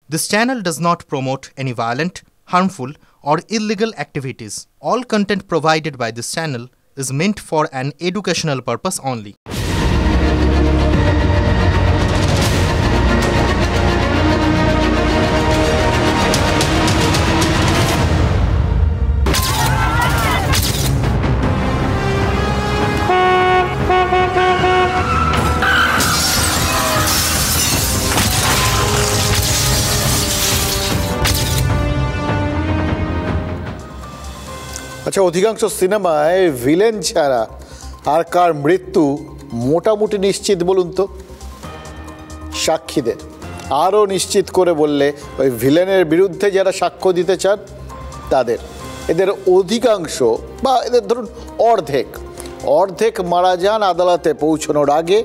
This channel does not promote any violent, harmful, or illegal activities. All content provided by this channel is meant for an educational purpose only. আচ্ছা, অধিকাংশ সিনেমায় villain ছাড়া আর কার মৃত্যু মোটামুটি নিশ্চিত বলুন তো? সাক্ষীদের। আরও নিশ্চিত করে বললে ওই ভিলেনের বিরুদ্ধে যারা সাক্ষ্য দিতে চান তাদের। এদের অধিকাংশ বা এদের ধরুন অর্ধেক মারা যান আদালতে পৌঁছানোর আগে,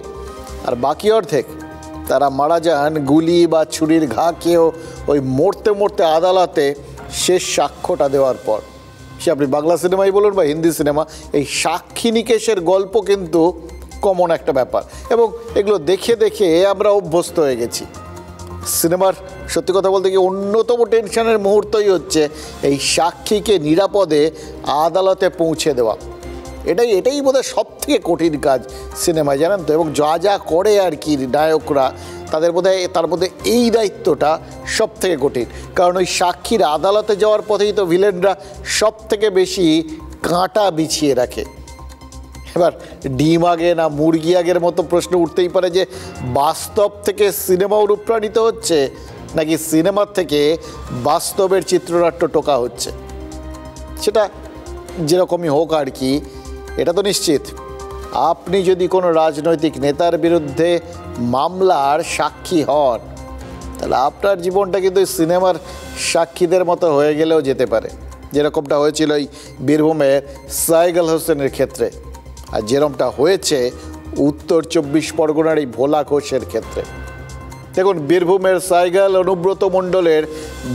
আর বাকি অর্ধেক তারা মারা যান গুলি বা ছুরির ঘা খেয়েও ওই মরতে আদালতে শেষ সাক্ষ্যটা দেওয়ার পর। সে আপনি বাংলা সিনেমাই বলুন বা হিন্দি সিনেমা, এই সাক্ষী নিকেশের গল্প কিন্তু কমন একটা ব্যাপার, এবং এগুলো দেখে দেখে আমরা অভ্যস্ত হয়ে গেছি। সিনেমার সত্যি কথা বলতে কি অন্যতম টেনশনের মুহূর্তই হচ্ছে এই সাক্ষীকে নিরাপদে আদালতে পৌঁছে দেওয়া। এটাই বোধহয় সব থেকে কঠিন কাজ সিনেমায়, জানেন তো। এবং যা করে আর কি নায়করা, তার মধ্যে এই দায়িত্বটা সব থেকে কঠিন, কারণ ওই সাক্ষীর আদালতে যাওয়ার পথেই তো ভিলেনরা সব থেকে বেশি কাঁটা বিছিয়ে রাখে। এবার ডিম আগে না মুরগি আগের মতো প্রশ্ন উঠতেই পারে যে বাস্তব থেকে সিনেমা অনুপ্রাণিত হচ্ছে নাকি সিনেমার থেকে বাস্তবের চিত্রনাট্য টোকা হচ্ছে। সেটা যেরকমই হোক আর কি, এটা তো নিশ্চিত আপনি যদি কোনো রাজনৈতিক নেতার বিরুদ্ধে মামলার সাক্ষী হন, তাহলে আপনার জীবনটা কিন্তু সিনেমার সাক্ষীদের মতো হয়ে গেলেও যেতে পারে, যেরকমটা হয়েছিল এই বীরভূমের সাইগাল হোসেনের ক্ষেত্রে, আর যেরকমটা হয়েছে উত্তর 24 পরগনার এই ভোলা ঘোষের ক্ষেত্রে। দেখুন, বীরভূমের সাইগাল অনুব্রত মণ্ডলের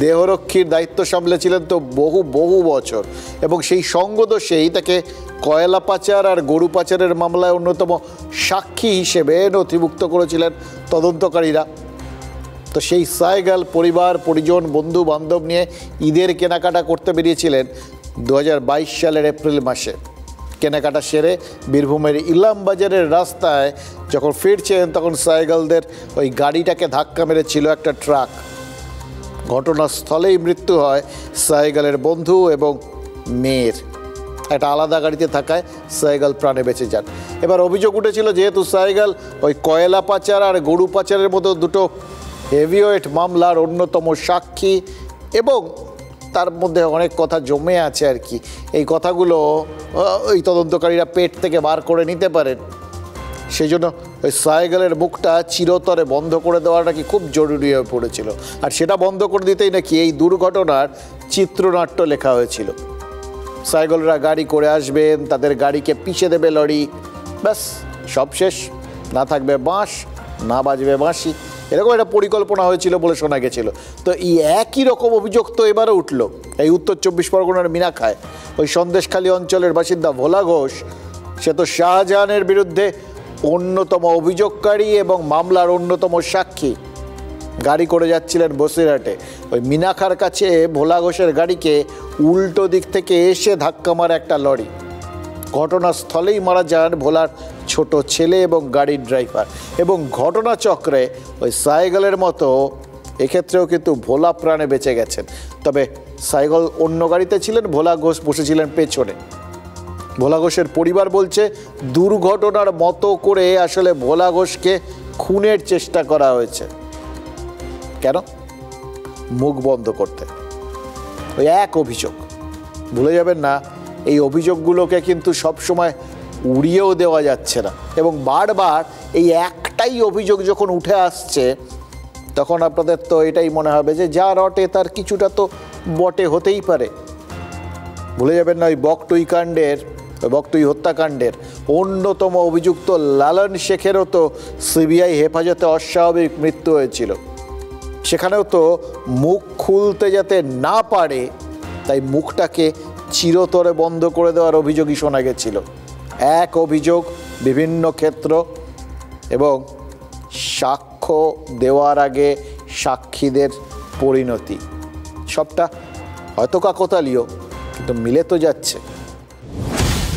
দেহরক্ষীর দায়িত্ব সামলেছিলেন তো বহু বছর, এবং সেই সঙ্গদোষেই তাকে কয়লা পাচার আর গরু পাচারের মামলায় অন্যতম সাক্ষী হিসেবে নথিভুক্ত করেছিলেন তদন্তকারীরা। তো সেই সাইগাল পরিবার পরিজন বন্ধু বান্ধব নিয়ে ঈদের কেনাকাটা করতে বেরিয়েছিলেন 2022 সালের এপ্রিল মাসে। কেনাকাটা সেরে বীরভূমের ইলামবাজারের রাস্তায় যখন ফিরছেন, তখন সাইগালদের ওই গাড়িটাকে ধাক্কা মেরেছিল একটা ট্রাক। ঘটনাস্থলেই মৃত্যু হয় সাইগালের বন্ধু এবং মেয়ের। একটা আলাদা গাড়িতে থাকায় সাইগাল প্রাণে বেঁচে যান। এবার অভিযোগ উঠেছিল, যেহেতু সাইগাল ওই কয়লা পাচার আর গরু পাচারের মতো দুটো হেভিওয়েট মামলার অন্যতম সাক্ষী, এবং তার মধ্যে অনেক কথা জমে আছে আর কি, এই কথাগুলো ওই তদন্তকারীরা পেট থেকে বার করে নিতে পারেন। সেই জন্য ওই সাইগালের মুখটা চিরতরে বন্ধ করে দেওয়াটা কি খুব জরুরি হয়ে পড়েছিল, আর সেটা বন্ধ করে দিতেই নাকি এই দুর্ঘটনার চিত্রনাট্য লেখা হয়েছিল। সাইগালরা গাড়ি করে আসবেন, তাদের গাড়িকে পিষে দেবে লরি, ব্যাস সব শেষ। না থাকবে বাঁশ, না বাজবে বাঁশি, এরকম একটা পরিকল্পনা হয়েছিল বলে শোনা গেছিল। তো এই একই রকম অভিযোগ তো এবারও উঠল এই উত্তর 24 পরগনার মিনাখায়। ওই সন্দেশখালী অঞ্চলের বাসিন্দা ভোলা ঘোষ, সে তো শাহজাহানের বিরুদ্ধে অন্যতম অভিযোগকারী এবং মামলার অন্যতম সাক্ষী। গাড়ি করে যাচ্ছিলেন বসিরহাটে, ওই মিনাখার কাছে ভোলা ঘোষের গাড়িকে উল্টো দিক থেকে এসে ধাক্কা মারে একটা লরি। ঘটনাস্থলেই মারা যান ভোলার ছোট ছেলে এবং গাড়ির ড্রাইভার। এবং ঘটনাচক্রে ওই সাইগালের মতো এক্ষেত্রেও কিন্তু ভোলা প্রাণে বেঁচে গেছেন। তবে সাইগাল অন্য গাড়িতে ছিলেন, ভোলা ঘোষ বসেছিলেন পেছনে। ভোলা ঘোষের পরিবার বলছে দুর্ঘটনার মতো করে আসলে ভোলা ঘোষকে খুনের চেষ্টা করা হয়েছে। কেন? মুখ বন্ধ করতে। ওই এক অভিযোগ, ভুলে যাবেন না, এই অভিযোগগুলোকে কিন্তু সবসময় উড়িয়েও দেওয়া যাচ্ছে না, এবং বারবার এই একটাই অভিযোগ যখন উঠে আসছে, তখন আপনাদের তো এটাই মনে হবে যে যা রটে তার কিছুটা তো বটে হতেই পারে। ভুলে যাবেন না, ওই বকটুই হত্যাকাণ্ডের অন্যতম অভিযুক্ত লালন শেখেরও তো সিবিআই হেফাজতে অস্বাভাবিক মৃত্যু হয়েছিল। সেখানেও তো মুখ খুলতে যাতে না পারে, তাই মুখটাকে চিরতরে বন্ধ করে দেওয়ার অভিযোগই শোনা গেছিল। এক অভিযোগ, বিভিন্ন ক্ষেত্র, এবং সাক্ষ্য দেওয়ার আগে সাক্ষীদের পরিণতি। সবটা হয়তো কাকতালীয়, কিন্তু মিলে তো যাচ্ছে।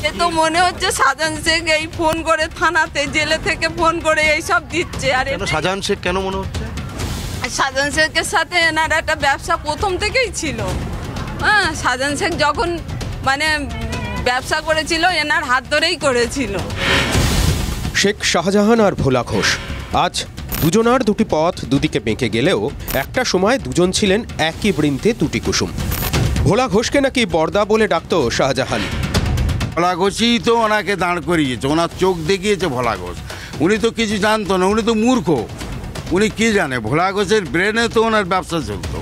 এ তো মনে হচ্ছে শাহজাহান শেখ এই ফোন করে থানাতে, জেলে থেকে ফোন করে এইসব দিচ্ছে। আর শাহজাহান শেখ কেন মনে হচ্ছে? শাহজাহান শেখের সাথে এনার একটা ব্যবসা প্রথম থেকেই ছিল। হ্যাঁ, শাহজাহান শেখ যখন মানে ব্যবসা করেছিল এনার হাত ধরেই করেছিল। শেখ শাহজাহান আর ভোলা ঘোষ, আজ দুজনার দুটি পথ দুদিকে বেঁকে গেলেও একটা সময় দুজন ছিলেন একই বৃন্তে দুটি কুসুম। ভোলা ঘোষকে নাকি বরদা বলে ডাকতো শাহজাহান। ভোলা ঘোষই তো ওনাকে দাঁড় করিয়েছে, ওনার চোখ দেখিয়েছে ভোলা ঘোষ। উনি তো কিছু জানতো না, উনি তো মূর্খ। উনি কি জানে? ভোলা ঘোষের ব্রেনে তো ওনার ব্যবসা চলতো।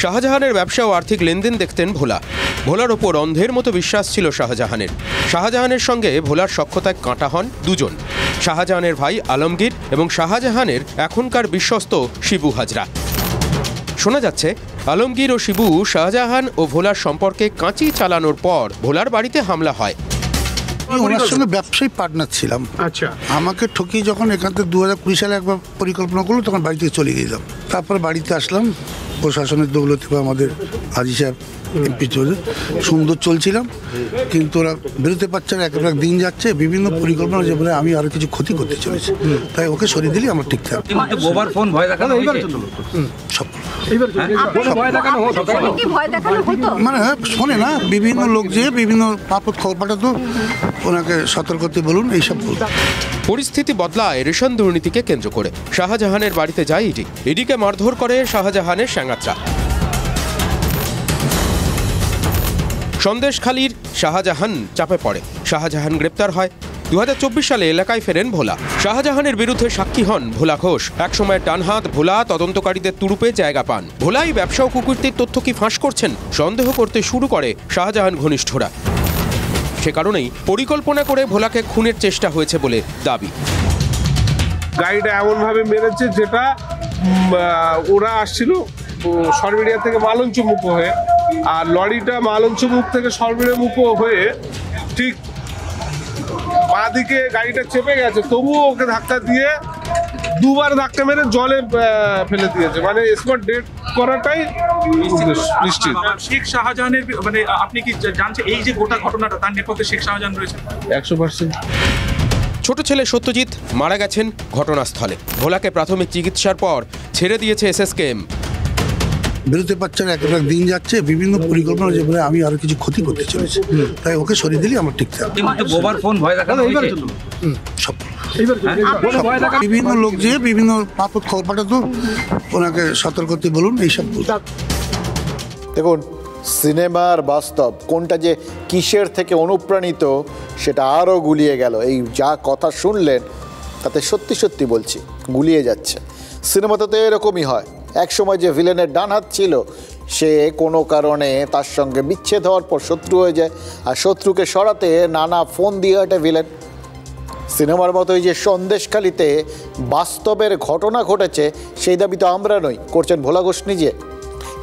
শাহজাহানের ব্যবসা ও আর্থিক লেনদেন দেখতেন ভোলা। ভোলার ওপর অন্ধের মতো বিশ্বাস ছিল শাহজাহানের। শাহজাহানের সঙ্গে ভোলার সখ্যতায় কাঁটা হন দুজন, শাহজাহানের ভাই আলমগীর এবং শাহজাহানের এখনকার বিশ্বস্ত শিবু হাজরা। শোনা যাচ্ছে আলমগীর ও শিবু শাহজাহান ও ভোলার সম্পর্কে কাঁচি চালানোর পর ভোলার বাড়িতে হামলা হয়। ওনার সঙ্গে ব্যবসায়ী পার্টনার ছিলাম। আচ্ছা, আমাকে ঠকিয়ে যখন এখান থেকে 2020 সালে একবার পরিকল্পনা করলো, তখন বাড়ি থেকে চলে গেলাম। তারপরে বাড়িতে আসলাম, প্রশাসনের দৌলতে আমাদের হাজি সাহেব এমপি চলে সুন্দর চলছিলাম, কিন্তু ওরা বেরোতে পারছে না। এক এক দিন যাচ্ছে, বিভিন্ন পরিকল্পনা যে বলে আমি আরো কিছু ক্ষতি করতে চলেছি, তাই ওকে সরিয়ে দিলে আমার ঠিক থাকবে। মানে শোনে না, বিভিন্ন লোক যে বিভিন্ন পাপত খবর পাঠাতো, ওনাকে সতর্কতে বলুন, এইসব বলুন। পরিস্থিতি বদলায় রেশন দুর্নীতিকে কেন্দ্র করে। শাহজাহানের বাড়িতে যায় ইডি। ইডিকে মারধর করে শাহজাহানের স্যাঙাত্রা। সন্দেশখালীর শাহজাহান চাপে পড়ে, শাহজাহান গ্রেপ্তার হয়। 2024 সালে এলাকায় ফেরেন ভোলা। শাহজাহানের বিরুদ্ধে সাক্ষী হন ভোলা ঘোষ। একসময় ডানহাত ভোলা তদন্তকারীদের তুরুপে জায়গা পান। ভোলাই ব্যবসা ও কুকীর্তির তথ্য কি ফাঁস করছেন সন্দেহ করতে শুরু করে শাহজাহান ঘনিষ্ঠরা। সে কারণেই পরিকল্পনা করে ভোলাকে খুনের চেষ্টা হয়েছে বলে দাবি। গাড়িটা এমনভাবে মেরেছে যেটা ওরা আসছিল সরবেরিয়া থেকে মালঞ্চমুখ হয়ে, আর লরিটা মালঞ্চমুখ থেকে সরবেরিয়ামুখ হয়ে ঠিক বাঁ দিকে গাড়িটা চেপে গেছে, তবুও ওকে ধাক্কা দিয়ে দুবার ধাক্কা মেরে জলে ফেলে দিয়েছে। মানে স্পট ডেট করাটাই নিশ্চিত। শেখ শাহজাহানের মানে আপনি কি জানছেন এই যে গোটা ঘটনাটা তার নেপথ্যে শেখ শাহজাহান রয়েছে? 100%। ছোট ছেলে সত্যজিৎ মারা গেছেন ঘটনাস্থলে। ভোলাকে প্রাথমিক চিকিৎসার পর ছেড়ে দিয়েছে এসএসকেএম। বেরোতে পারছে না, এক এক দিন যাচ্ছে, বিভিন্ন পরিকল্পনা যে বলে আমি আরো কিছু ক্ষতি করতে চলেছি, তাই ওকে সরিয়ে দিলে আমার ঠিক থাকবে। বিভিন্ন লোক যে বিভিন্ন পাপত খবর পাঠাতো, ওনাকে সতর্কতে বলুন, এইসব বলুন। দেখুন, সিনেমার বাস্তব কোনটা যে কিসের থেকে অনুপ্রাণিত সেটা আরও গুলিয়ে গেল। এই যা কথা শুনলেন তাতে সত্যি সত্যি বলছি গুলিয়ে যাচ্ছে। সিনেমাতে তো এরকমই হয়। একসময় যে ভিলেনের ডান হাত ছিল, সে কোনো কারণে তার সঙ্গে বিচ্ছেদ হওয়ার পর শত্রু হয়ে যায়, আর শত্রুকে সরাতে নানা ফোন দিয়ে হাঁটে ভিলেন। সিনেমার মতোই যে সন্দেশখালীতে বাস্তবের ঘটনা ঘটেছে, সেই দাবি তো আমরা নই, করছেন ভোলা ঘোষ নিজে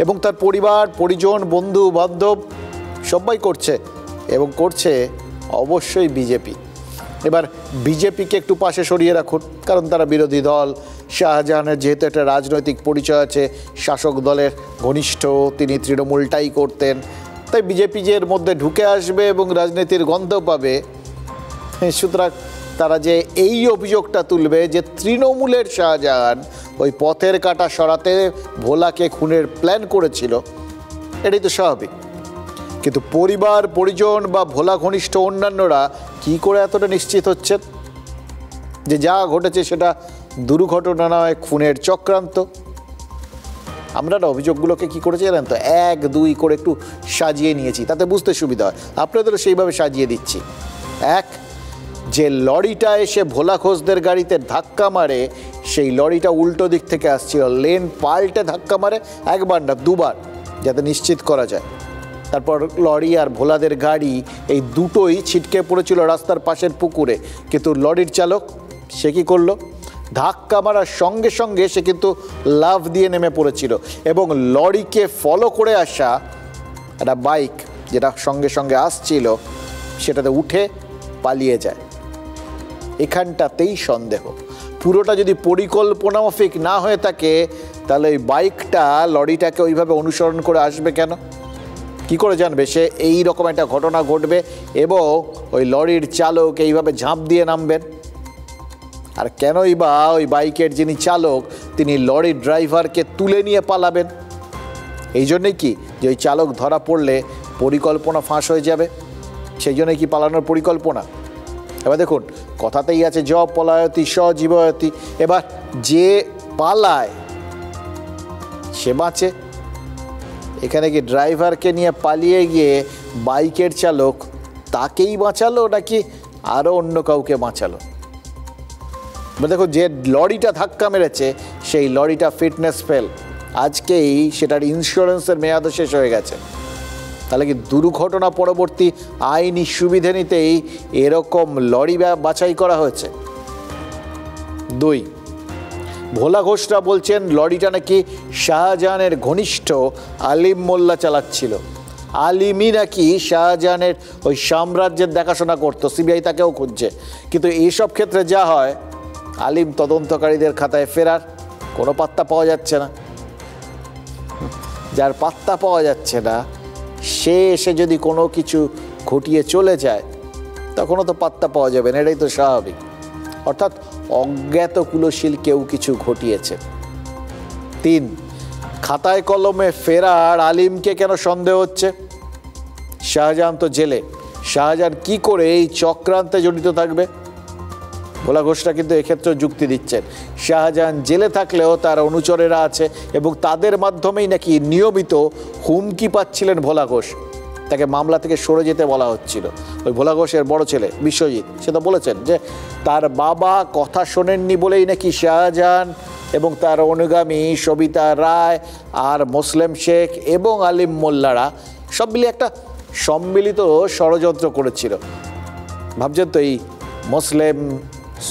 এবং তার পরিবার পরিজন বন্ধু বান্ধব সবাই করছে, এবং করছে অবশ্যই বিজেপি। এবার বিজেপিকে একটু পাশে সরিয়ে রাখুন, কারণ তারা বিরোধী দল। শাহজাহানের যেহেতু একটা রাজনৈতিক পরিচয় আছে, শাসক দলের ঘনিষ্ঠ, তিনি তৃণমূলটাই করতেন, তাই বিজেপি যে এর মধ্যে ঢুকে আসবে এবং রাজনীতির গন্ধ পাবে, সুতরাং তারা যে এই অভিযোগটা তুলবে যে তৃণমূলের শাহজাহান ওই পথের কাঁটা সরাতে ভোলাকে খুনের প্ল্যান করেছিল, এটাই তো স্বাভাবিক। কিন্তু পরিবার পরিজন বা ভোলা ঘনিষ্ঠ অন্যান্যরা কি করে এতটা নিশ্চিত হচ্ছেন যে যা ঘটেছে সেটা দুর্ঘটনা নয়, খুনের চক্রান্ত? আমরা না অভিযোগগুলোকে কি করেছি জানেন তো, 1, 2 করে একটু সাজিয়ে নিয়েছি, তাতে বুঝতে সুবিধা হয়। আপনাদেরও সেইভাবে সাজিয়ে দিচ্ছি। 1, যে লরিটা এসে ভোলা ঘোষদের গাড়িতে ধাক্কা মারে, সেই লরিটা উল্টো দিক থেকে আসছিল, লেন পাল্টে ধাক্কা মারে, একবার না দুবার, যাতে নিশ্চিত করা যায়। তারপর লরি আর ভোলাদের গাড়ি এই দুটোই ছিটকে পড়েছিল রাস্তার পাশের পুকুরে, কিন্তু লরির চালক সে কী করলো, ধাক্কা মারার সঙ্গে সঙ্গে সে কিন্তু লাফ দিয়ে নেমে পড়েছিল, এবং লরিকে ফলো করে আসা একটা বাইক যেটা সঙ্গে সঙ্গে আসছিল সেটাতে উঠে পালিয়ে যায়। এখানটাতেই সন্দেহ। পুরোটা যদি পরিকল্পনা মাফিক না হয়ে থাকে, তাহলে ওই বাইকটা লরিটাকে ওইভাবে অনুসরণ করে আসবে কেন? কি করে জানবে সে এই রকম একটা ঘটনা ঘটবে এবং ওই লরির চালক এইভাবে ঝাঁপ দিয়ে নামবেন? আর কেনই বা ওই বাইকের যিনি চালক তিনি লরির ড্রাইভারকে তুলে নিয়ে পালাবেন? এই জন্যেই কি যে ওই চালক ধরা পড়লে পরিকল্পনা ফাঁস হয়ে যাবে, সেই জন্যই কি পালানোর পরিকল্পনা? এবার দেখুন, কথাতেই আছে জ পলায়তি স জীবয়তি। এবার যে পালায় সে বাঁচে। এখানে কি ড্রাইভারকে নিয়ে পালিয়ে গিয়ে বাইকের চালক তাকেই বাঁচালো নাকি আরও অন্য কাউকে বাঁচালো? দেখো, যে লরিটা ধাক্কা মেরেছে সেই লরিটা ফিটনেস ফেল, আজকেই সেটার ইন্স্যুরেন্সের মেয়াদও শেষ হয়ে গেছে। তাহলে কি দুর্ঘটনা পরবর্তী আইনি সুবিধে নিতেই এরকম লরি বাছাই করা হয়েছে? 2, ভোলা ঘোষরা বলছেন লরিটা নাকি শাহজাহানের ঘনিষ্ঠ আলিম মোল্লা চালাচ্ছিল। আলিমই নাকি শাহজাহানের ওই সাম্রাজ্যের দেখাশোনা করতো, সিবিআই তাকেও খুঁজছে। কিন্তু এইসব ক্ষেত্রে যা হয়, আলিম তদন্তকারীদের খাতায় ফেরার, কোনো পাত্তা পাওয়া যাচ্ছে না। যার পাত্তা পাওয়া যাচ্ছে না সে এসে যদি কোনো কিছু ঘটিয়ে চলে যায় তখনও তো পাত্তা পাওয়া যাবে না, এটাই তো স্বাভাবিক। অর্থাৎ অজ্ঞাত কুলশীল কেউ কিছু ঘটিয়েছে। 3, খাতায় কলমে ফেরার আলিমকে কেন সন্দেহ হচ্ছে? শাহজাহান তো জেলে, শাহজাহান কি করে এই চক্রান্তে জড়িত থাকবে? ভোলা ঘোষরা কিন্তু এক্ষেত্রে যুক্তি দিচ্ছেন, শাহজাহান জেলে থাকলেও তার অনুচরেরা আছে এবং তাদের মাধ্যমেই নাকি নিয়মিত হুমকি পাচ্ছিলেন ভোলা ঘোষ। তাকে মামলা থেকে সরে যেতে বলা হচ্ছিল। ওই ভোলা ঘোষের বড় ছেলে বিশ্বজিৎ সে তো বলেছেন যে তার বাবা কথা শোনেননি বলেই নাকি শাহজাহান এবং তার অনুগামী সবিতা রায় আর মোসলেম শেখ এবং আলিম মোল্লারা সব মিলিয়ে একটা সম্মিলিত ষড়যন্ত্র করেছিল। ভাবছেন তো এই মোসলেম,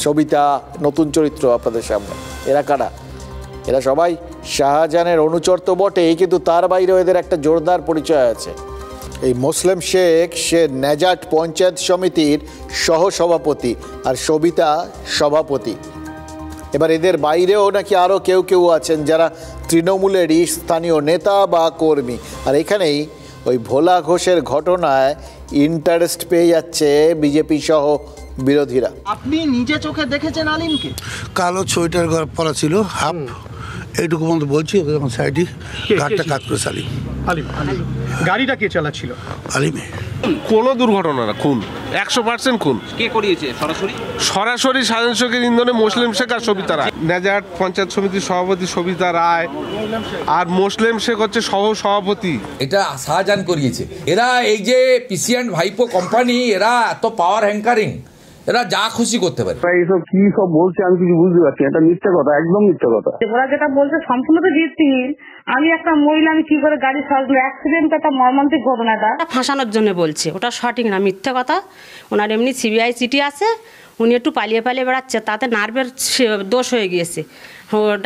সবিতা, নতুন চরিত্র আপনাদের সামনে, এরা কারা? এরা সবাই শাহজাহানের অনুচর তো বটেই, কিন্তু তার বাইরেও এদের একটা জোরদার পরিচয় আছে। এই মোসলেম শেখ সে নেজাট পঞ্চায়েত সমিতির সহসভাপতি আর সবিতা সভাপতি। এবার এদের বাইরেও নাকি আরও কেউ কেউ আছেন যারা তৃণমূলেরই স্থানীয় নেতা বা কর্মী। আর এখানেই ওই ভোলা ঘোষের ঘটনায় ইন্টারেস্ট পেয়ে যাচ্ছে বিজেপি সহ বিরোধীরা। আপনি নিজে চোখে দেখেছেন আলিমকে? কালো সোয়েটার পরা ছিল, হাফ এইটুকু পর্যন্ত বলছি, যখন সাইডে ঘাটটা কাজ করে আলিম। গাড়িটা কে চালাচ্ছিল? আলিমে। কোনো দুর্ঘটনা না, খুন, 100% খুন। কে করিয়েছে? সরাসরি শাহজাহান শেখের ইন্ধনে মোসলেম শেখ আর সবিতা রায়। নেজাট পঞ্চায়েত সমিতির সভাপতি সবিতা রায় আর মোসলেম শেখ হচ্ছে সহ সভাপতি। এটা শাহজাহান করিয়েছে। এরা এই যে পিসিএন্ড ভাইপো কোম্পানি, এরা এত পাওয়ার হ্যাঙ্কারিং, এরা যা খুশি করতে পারে। এইসব কি সব বলছে আমি কিছু বুঝতে পারছি, এটা মিথ্যা কথা, একদম মিথ্যা কথা। ওরা যেটা বলছে সম্পূর্ণ তো ভিত্তিহীন। আমি একটা মহিলা, আমি কি করে গাড়ি সাজলো, অ্যাক্সিডেন্ট, একটা মর্মান্তিক ঘটনাটা ফাঁসানোর জন্য বলছে, ওটা সঠিক না, মিথ্যা কথা। ওনার এমনি সিবিআই চিঠি আছে, উনি একটু পালিয়ে পালিয়ে বেড়াচ্ছে, তাতে নার্ভের দোষ হয়ে গিয়েছে,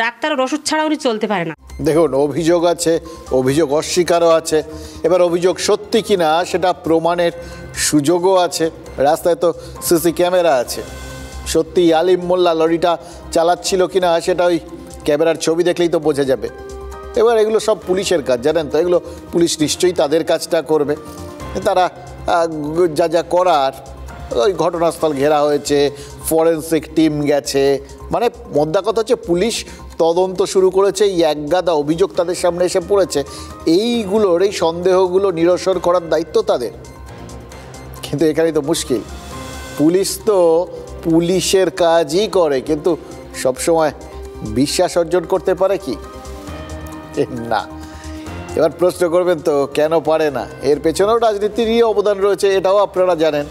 ডাক্তারের ওষুধ ছাড়া উনি চলতে পারে না। দেখুন, অভিযোগ আছে, অভিযোগ অস্বীকারও আছে। এবার অভিযোগ সত্যি কিনা সেটা প্রমাণের সুযোগও আছে। রাস্তায় তো সিসি ক্যামেরা আছে। সত্যি আলিম মোল্লা লরিটা চালাচ্ছিল কিনা সেটা ওই ক্যামেরার ছবি দেখলেই তো বোঝা যাবে। এবার এগুলো সব পুলিশের কাজ, জানেন তো, এগুলো পুলিশ নিশ্চয়ই তাদের কাজটা করবে। তারা যা যা করার, ওই ঘটনাস্থল ঘেরা হয়েছে, ফরেন্সিক টিম গেছে, মানে মোদ্দা কথা হচ্ছে পুলিশ তদন্ত শুরু করেছে। এই একগাদা অভিযোগ তাদের সামনে এসে পড়েছে, এইগুলোর এই সন্দেহগুলো নিরসন করার দায়িত্ব তাদের। কিন্তু এখানেই তো মুশকিল, পুলিশ তো পুলিশের কাজই করে, কিন্তু সবসময় বিশ্বাস অর্জন করতে পারে কি না? এবার প্রশ্ন করবেন তো কেন পারে না? এর পেছনেও রাজনীতিরই অবদান রয়েছে, এটাও আপনারা জানেন।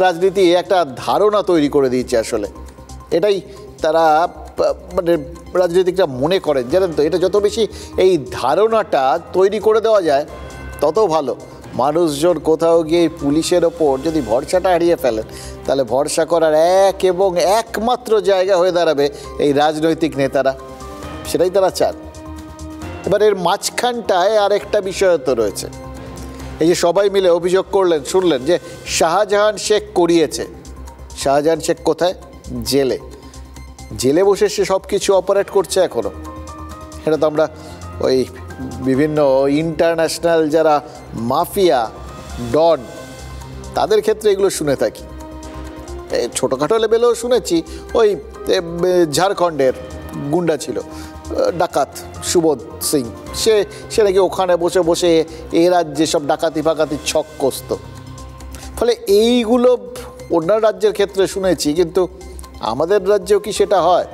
রাজনীতি একটা ধারণা তৈরি করে দিয়েছে, আসলে এটাই তারা মানে রাজনীতিকরা মনে করেন, জানেন তো। এটা যত বেশি এই ধারণাটা তৈরি করে দেওয়া যায় তত ভালো। মানুষজন কোথাও গিয়ে পুলিশের ওপর যদি ভরসাটা হারিয়ে ফেলেন, তাহলে ভরসা করার এক এবং একমাত্র জায়গা হয়ে দাঁড়াবে এই রাজনৈতিক নেতারা, সেটাই তারা চান। এবার এর মাঝখানটায় আরেকটা বিষয় তো রয়েছে। এই যে সবাই মিলে অভিযোগ করলেন, শুনলেন যে শাহজাহান শেখ করিয়েছে। শাহজাহান শেখ কোথায়? জেলে। জেলে বসে সে সব কিছু অপারেট করছে এখনো। এটা তো আমরা ওই বিভিন্ন ইন্টারন্যাশনাল যারা মাফিয়া ডন তাদের ক্ষেত্রে এগুলো শুনে থাকি। এই ছোটোখাটো লেভেলেও শুনেছি, ওই ঝাড়খণ্ডের গুন্ডা ছিল ডাকাত সুবোধ সিং, সে নাকি ওখানে বসে বসে এ রাজ্যে সব ডাকাতি ফাকাতি ছক কষত। ফলে এইগুলো অন্য রাজ্যের ক্ষেত্রে শুনেছি, কিন্তু আমাদের রাজ্যেও কি সেটা হয়?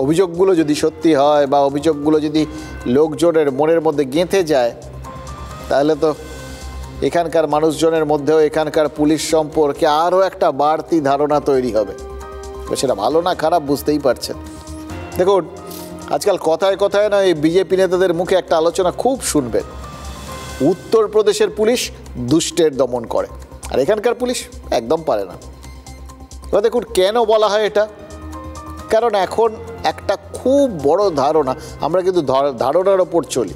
অভিযোগগুলো যদি সত্যি হয় বা অভিযোগগুলো যদি লোকজনের মনের মধ্যে গেঁথে যায়, তাহলে তো এখানকার মানুষজনের মধ্যেও এখানকার পুলিশ সম্পর্কে আরও একটা বাড়তি ধারণা তৈরি হবে। সেটা ভালো না খারাপ বুঝতেই পারছেন। দেখুন, আজকাল কথায় কথায় না এই বিজেপি নেতাদের মুখে একটা আলোচনা খুব শুনবেন, উত্তরপ্রদেশের পুলিশ দুষ্টের দমন করে আর এখানকার পুলিশ একদম পারে না। এবার দেখুন কেন বলা হয় এটা, কারণ এখন একটা খুব বড় ধারণা, আমরা কিন্তু ধারণার ওপর চলি,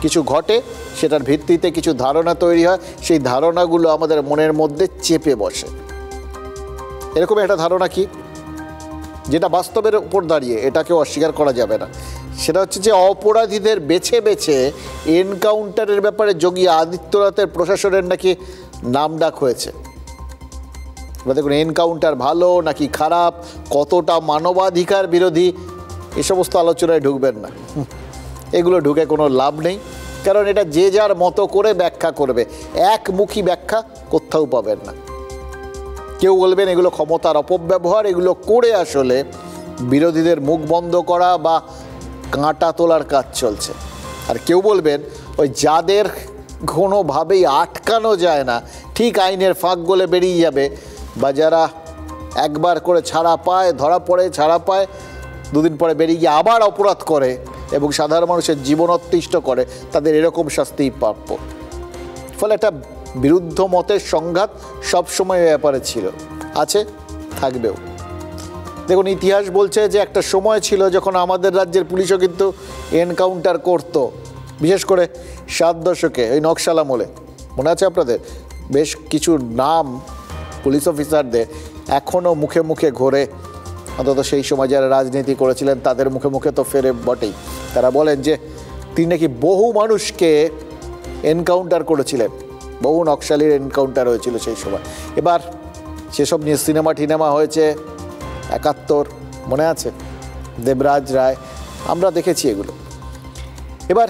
কিছু ঘটে সেটার ভিত্তিতে কিছু ধারণা তৈরি হয়, সেই ধারণাগুলো আমাদের মনের মধ্যে চেপে বসে। এরকম একটা ধারণা কি, যেটা বাস্তবের উপর দাঁড়িয়ে এটাকেও অস্বীকার করা যাবে না, সেটা হচ্ছে যে অপরাধীদের বেছে বেছে এনকাউন্টারের ব্যাপারে যোগী আদিত্যনাথের প্রশাসনের নাকি নামডাক হয়েছে। এবার দেখুন, এনকাউন্টার ভালো নাকি খারাপ, কতটা মানবাধিকার বিরোধী, এ সমস্ত আলোচনায় ঢুকবেন না। এগুলো ঢুকে কোনো লাভ নেই, কারণ এটা যে যার মতো করে ব্যাখ্যা করবে, একমুখী ব্যাখ্যা কোথাও পাবেন না। কেউ বলবেন এগুলো ক্ষমতার অপব্যবহার, এগুলো করে আসলে বিরোধীদের মুখ বন্ধ করা বা কাঁটা তোলার কাজ চলছে। আর কেউ বলবেন ওই যাদের কোনোভাবেই আটকানো যায় না, ঠিক আইনের ফাঁক গলে বেরিয়ে যাবে, বা যারা একবার করে ছাড়া পায়, ধরা পড়ে, ছাড়া পায়, দুদিন পরে বেরিয়ে গিয়ে আবার অপরাধ করে এবং সাধারণ মানুষের জীবন অতিষ্ঠ করে, তাদের এরকম শাস্তিই প্রাপ্য। ফলে একটা বিরুদ্ধ মতের সংঘাত সবসময় ব্যাপারে ছিল, আছে, থাকবেও। দেখুন, ইতিহাস বলছে যে একটা সময় ছিল যখন আমাদের রাজ্যের পুলিশও কিন্তু এনকাউন্টার করত, বিশেষ করে ৭ দশকে ওই নকশাল আমলে। মনে আছে আপনাদের? বেশ কিছু নাম পুলিশ অফিসারদের এখনও মুখে মুখে ঘোরে, অন্তত সেই সময় যারা রাজনীতি করেছিলেন তাদের মুখে মুখে তো ফেরে বটেই। তারা বলেন যে তিনি নাকি বহু মানুষকে এনকাউন্টার করেছিলেন, বহু নকশালির এনকাউন্টার হয়েছিল সেই সময়। এবার সেসব নিয়ে সিনেমা হয়েছে, ৭১, মনে আছে? দেবরাজ রায়, আমরা দেখেছি এগুলো। এবার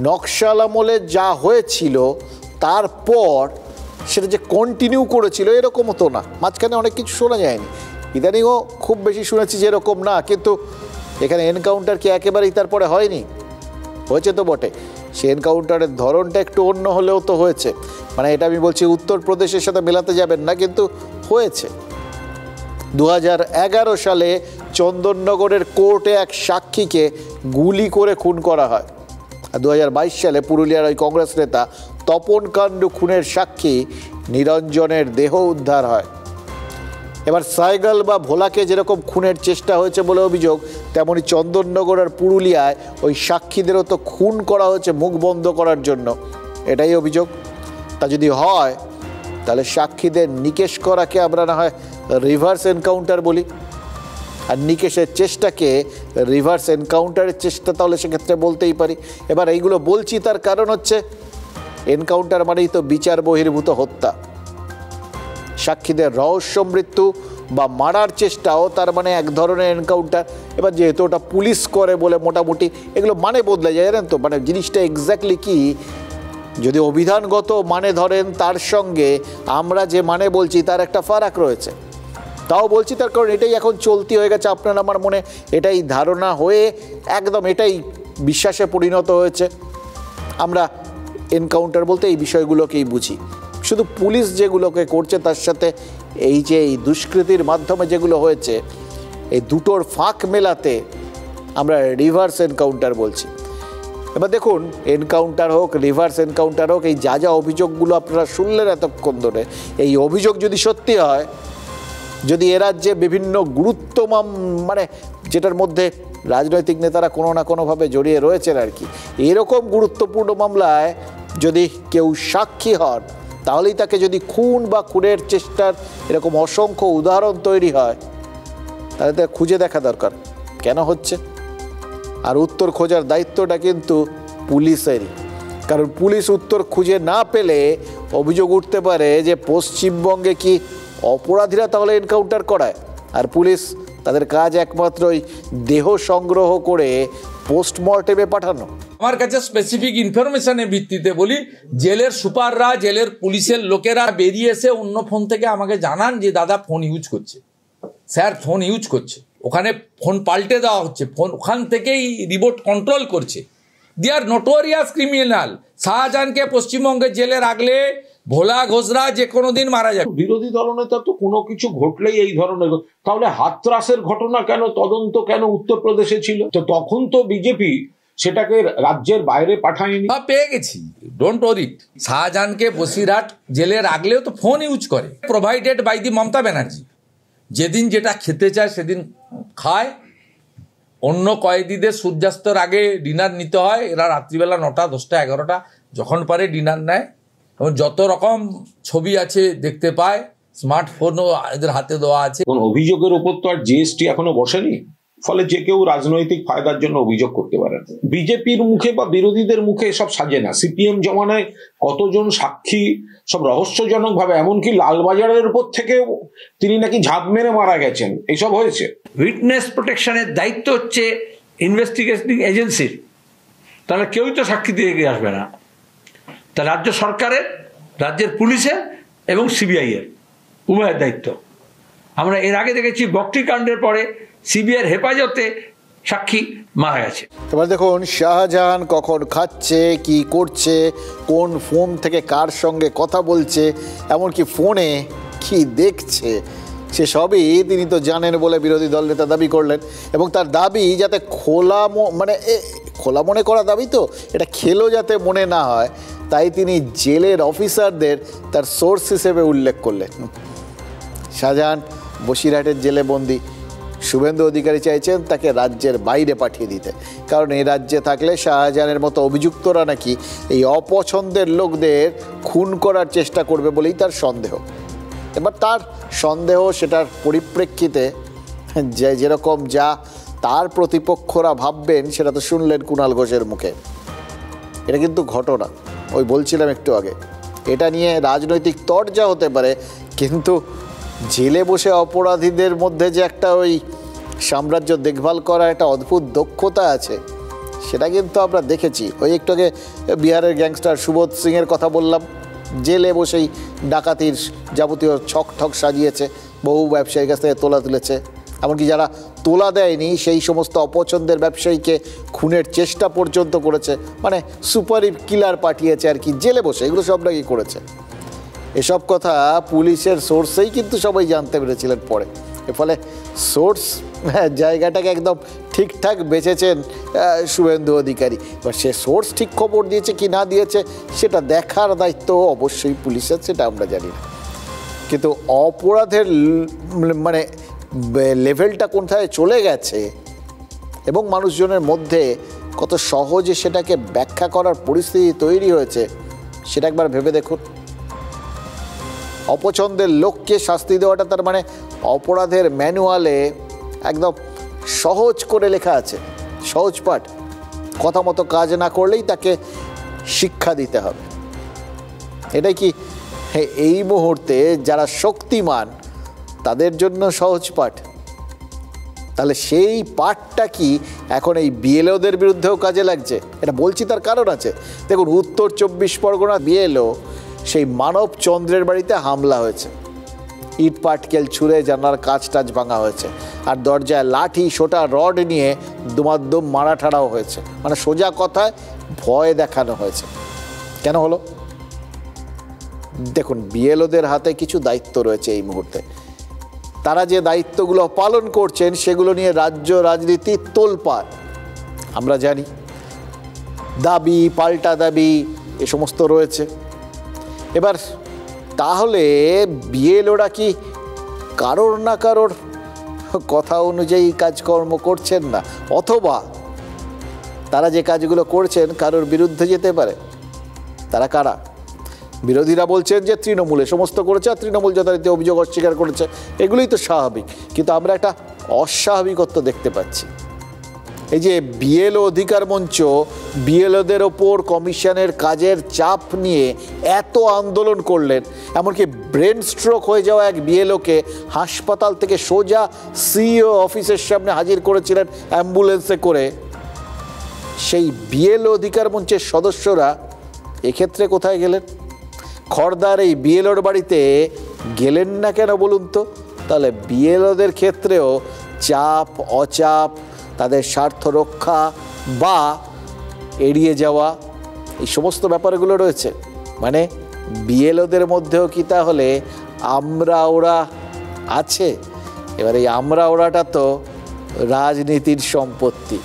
নকশাল আমলে যা হয়েছিল তারপর সেটা যে কন্টিনিউ করেছিল এরকমও তো না, মাঝখানে অনেক কিছু শোনা যায়নি। ইদানিংও খুব বেশি শুনেছি যে এরকম না, কিন্তু এখানে এনকাউন্টার কি একেবারেই তারপরে হয়নি? হয়েছে তো বটে। সে এনকাউন্টারের ধরনটা একটু অন্য হলেও তো হয়েছে, মানে এটা আমি বলছি উত্তরপ্রদেশের সাথে মেলাতে যাবেন না, কিন্তু হয়েছে। ২০১১ সালে চন্দননগরের কোর্টে এক সাক্ষীকে গুলি করে খুন করা হয়। আর ২০২২ সালে পুরুলিয়ার ওই কংগ্রেস নেতা তপন কাণ্ডু খুনের সাক্ষী নিরঞ্জনের দেহ উদ্ধার হয়। এবার সাইগাল বা ভোলাকে যেরকম খুনের চেষ্টা হয়েছে বলে অভিযোগ, তেমনি চন্দননগর আর পুরুলিয়ায় ওই সাক্ষীদেরও তো খুন করা হয়েছে মুখ বন্ধ করার জন্য, এটাই অভিযোগ। তা যদি হয় তাহলে সাক্ষীদের নিকেশ করাকে আমরা না হয় রিভার্স এনকাউন্টার বলি, আর নিকেশের চেষ্টাকে রিভার্স এনকাউন্টারের চেষ্টা তাহলে সেক্ষেত্রে বলতেই পারি। এবার এইগুলো বলছি তার কারণ হচ্ছে এনকাউন্টার মানেই তো বিচার বহির্ভূত হত্যা, সাক্ষীদের রহস্য মৃত্যু বা মারার চেষ্টাও তার মানে এক ধরনের এনকাউন্টার। এবার যেহেতু ওটা পুলিশ করে বলে মোটামুটি এগুলো মানে বদলে যায়, জানেন তো, মানে জিনিসটা এক্স্যাক্টলি কি, যদি অভিধানগত মানে ধরেন তার সঙ্গে আমরা যে মানে বলছি তার একটা ফারাক রয়েছে। তাও বলছি তার কারণ এটাই এখন চলতি হয়ে গেছে, আপনার আমার মনে এটাই ধারণা হয়ে একদম এটাই বিশ্বাসে পরিণত হয়েছে। আমরা এনকাউন্টার বলতে এই বিষয়গুলোকেই বুঝি। শুধু পুলিশ যেগুলোকে করছে তার সাথে এই যে এই দুষ্কৃতির মাধ্যমে যেগুলো হয়েছে, এই দুটোর ফাঁক মেলাতে আমরা রিভার্স এনকাউন্টার বলছি। এবার দেখুন, এনকাউন্টার হোক রিভার্স এনকাউন্টার হোক, এই যা যা অভিযোগগুলো আপনারা শুনলেন এতক্ষণ ধরে, এই অভিযোগ যদি সত্যি হয়, যদি এ রাজ্যে বিভিন্ন মানে যেটার মধ্যে রাজনৈতিক নেতারা কোনো না কোনোভাবে জড়িয়ে রয়েছেন আর কি, এরকম গুরুত্বপূর্ণ মামলায় যদি কেউ সাক্ষী হন, তাহলেই তাকে যদি খুন বা খুনের চেষ্টার এরকম অসংখ্য উদাহরণ তৈরি হয়, তাহলে তাকে খুঁজে দেখা দরকার কেন হচ্ছে। আর উত্তর খোঁজার দায়িত্বটা কিন্তু পুলিশেরই, কারণ পুলিশ উত্তর খুঁজে না পেলে অভিযোগ উঠতে পারে যে পশ্চিমবঙ্গে কি অপরাধীরা তাহলে এনকাউন্টার করায়, আর পুলিশ তাদের কাজ একমাত্রই দেহ সংগ্রহ করে পোস্টমর্টেমে পাঠানো। আমার কাছে স্পেসিফিক ইনফরমেশনের ভিত্তিতে বলি, জেলের সুপাররা, জেলের পুলিশের লোকেরা বেরিয়ে এসে অন্য ফোন থেকে আমাকে জানান যে দাদা ফোন ইউজ করছে, স্যার ফোন ইউজ করছে, ওখানে ফোন পাল্টে দেওয়া হচ্ছে, ফোন ওখান থেকেই রিমোট কন্ট্রোল করছে। দে আর নোটোরিয়াস ক্রিমিনাল। শাহজাহানকে পশ্চিমবঙ্গের জেলে রাখলে ভোলা ঘোষরা যে কোনো দিন মারা যাবে। বিরোধী দলনেতা তো কোনো কিছু ঘটলেই এই ধরনের, তাহলে হাতরাসের ঘটনা কেন, তদন্ত কেন উত্তরপ্রদেশে ছিল? তো তখন তো বিজেপি সেটাকে রাজ্যের বাইরে পাঠায়নি। পেয়ে গেছি, ডোন্ট ওয়ারি। শাহজাহানকে বসিরহাট জেলে রাখলেও তো ফোন ইউজ করে, provided by the Mamata Banerjee. যেদিন যেটা খেতে চায় সেদিন খায়। অন্য কয়েদিদের সূর্যাস্তের আগে ডিনার নিতে হয়, এরা রাত্রিবেলা 9টা 10টা 11টা যখন পারে ডিনার নেয়। এবং যত রকম ছবি আছে দেখতে পায়, স্মার্টফোনও এদের হাতে দেওয়া আছে। অভিযোগের উপর তো আর জিএসটি এখনো বসেনি, ফলে যে কেউ রাজনৈতিক ফায়দার জন্য অভিযোগ করতে পারে। বিজেপির মুখে বা বিরোধীদের মুখে এসব সাজে না। সিপিএম জমানায় কতজন সাক্ষী সব রহস্যজনক ভাবে, এমনকি লালবাজারের উপর থেকে তিনি নাকি ঝাঁপ মেরে মারা গেছেন, এইসব হয়েছে। উইটনেস প্রোটেকশনের দায়িত্ব হচ্ছে ইনভেস্টিগেশন এজেন্সির, তাহলে কেউই তো সাক্ষী দিয়ে আসবে না। তা রাজ্য সরকারের, রাজ্যের পুলিশের এবং সিবিআই এর উভয়ের দায়িত্ব। আমরা এর আগে দেখেছি বকটি কাণ্ডের পরে সিবিআইয়ের হেফাজতে সাক্ষী মারা গেছে। এবার দেখুন শাহজাহান কখন খাচ্ছে, কি করছে, কোন ফোন থেকে কার সঙ্গে কথা বলছে, এমনকি ফোনে কি দেখছে, সে সবই তিনি তো জানেন বলে বিরোধী দল নেতা দাবি করলেন। এবং তার দাবি যাতে খোলা মনে করা দাবি, তো এটা খেলো যাতে মনে না হয়, তাই তিনি জেলের অফিসারদের তার সোর্স হিসেবে উল্লেখ করলেন। শাহজাহান বসিরহাটের জেলে বন্দি। শুভেন্দু অধিকারী চাইছেন তাকে রাজ্যের বাইরে পাঠিয়ে দিতে, কারণ এই রাজ্যে থাকলে শাহজাহানের মতো অভিযুক্তরা নাকি এই অপছন্দের লোকদের খুন করার চেষ্টা করবে বলেই তার সন্দেহ। এবার তার সন্দেহ, সেটার পরিপ্রেক্ষিতে যেরকম যা তার প্রতিপক্ষরা ভাববেন সেটা তো শুনলেন কুণাল ঘোষের মুখে। এটা কিন্তু ঘটনা, ওই বলছিলাম একটু আগে, এটা নিয়ে রাজনৈতিক তরজা হতে পারে, কিন্তু জেলে বসে অপরাধীদের মধ্যে যে একটা ওই সাম্রাজ্য দেখভাল করার একটা অদ্ভুত দক্ষতা আছে, সেটা কিন্তু আমরা দেখেছি। ওই একটু আগে বিহারের গ্যাংস্টার সুবোধ সিংয়ের কথা বললাম, জেলে বসেই ডাকাতির যাবতীয় ছক ঠক সাজিয়েছে, বহু ব্যবসায়ীর কাছ থেকে তোলা তুলেছে, এমনকি যারা তোলা দেয়নি সেই সমস্ত অপছন্দের ব্যবসায়ীকে খুনের চেষ্টা পর্যন্ত করেছে, মানে সুপার কিলার পাঠিয়েছে আর কি, জেলে বসে। এগুলো সব নাকি করেছে। এসব কথা পুলিশের সোর্সেই কিন্তু সবাই জানতে পেরেছিলেন পরে। এর ফলে সোর্স জায়গাটাকে একদম ঠিকঠাক বেঁচেছেন শুভেন্দু অধিকারী। এবার সে সোর্স ঠিক খবর দিয়েছে কি না দিয়েছে সেটা দেখার দায়িত্ব অবশ্যই পুলিশের, সেটা আমরা জানি না। কিন্তু অপরাধের মানে লেভেলটা কোথায় চলে গেছে এবং মানুষজনের মধ্যে কত সহজে সেটাকে ব্যাখ্যা করার পরিস্থিতি তৈরি হয়েছে, সেটা একবার ভেবে দেখুন। অপছন্দের লোককে শাস্তি দেওয়াটা তার মানে অপরাধের ম্যানুয়ালে একদম সহজ করে লেখা আছে, সহজ পাঠ। কথা মতো কাজ না করলেই তাকে শিক্ষা দিতে হবে। এটাই কি এই মুহূর্তে যারা শক্তিমান তাদের জন্য সহজ পাঠ? তাহলে সেই পাঠটা কি এখন এই বিএলওদের বিরুদ্ধেও কাজে লাগছে? এটা বলছি তার কারণ আছে। দেখুন, উত্তর 24 পরগনা বিএলও সেই মানব চন্দ্রের বাড়িতে হামলা হয়েছে, ইট পাটকেল ছুঁড়ে জানালার কাঁচ টাচ ভাঙা হয়েছে, আর দরজায় লাঠি সোটা রড নিয়ে দুমাদ্দম মারা ঠাড়াও হয়েছে। মানে সোজা কথায় ভয় দেখানো হয়েছে। কেন হলো? দেখুন, বিএলওদের হাতে কিছু দায়িত্ব রয়েছে এই মুহূর্তে। তারা যে দায়িত্বগুলো পালন করছেন সেগুলো নিয়ে রাজ্য রাজনীতি তোলপাড়, আমরা জানি। দাবি, পাল্টা দাবি, এ সমস্ত রয়েছে। এবার তাহলে বিএলওরা কি কারোর না কারোর কথা অনুযায়ী কাজকর্ম করছেন না, অথবা তারা যে কাজগুলো করছেন কারোর বিরুদ্ধে যেতে পারে? তারা কারা? বিরোধীরা বলছেন যে তৃণমূলে সমস্ত করেছে, আর তৃণমূল যথারীতি অভিযোগ অস্বীকার করেছে, এগুলোই তো স্বাভাবিক। কিন্তু আমরা একটা অস্বাভাবিকত্ব দেখতে পাচ্ছি। এই যে বিএলও অধিকার মঞ্চ বিএলওদের ওপর কমিশনের কাজের চাপ নিয়ে এত আন্দোলন করলেন, এমনকি ব্রেন স্ট্রোক হয়ে যাওয়া এক বিএলওকে হাসপাতাল থেকে সোজা সিইও অফিসের সামনে হাজির করেছিলেন অ্যাম্বুলেন্সে করে। সেই বিএলও অধিকার মঞ্চের সদস্যরা এক্ষেত্রে কোথায় গেলেন? খড়দার এই বিএলওর বাড়িতে গেলেন না কেন বলুন তো? তাহলে বিএলওদের ক্ষেত্রেও চাপ অচাপ, তাদের স্বার্থ রক্ষা বা এড়িয়ে যাওয়া, এই সমস্ত ব্যাপারগুলো রয়েছে। মানে বিএলওদের মধ্যেও কি তাহলে আমরা ওরা আছে? এবার এই আমরা ওরাটা তো রাজনীতির সম্পত্তি।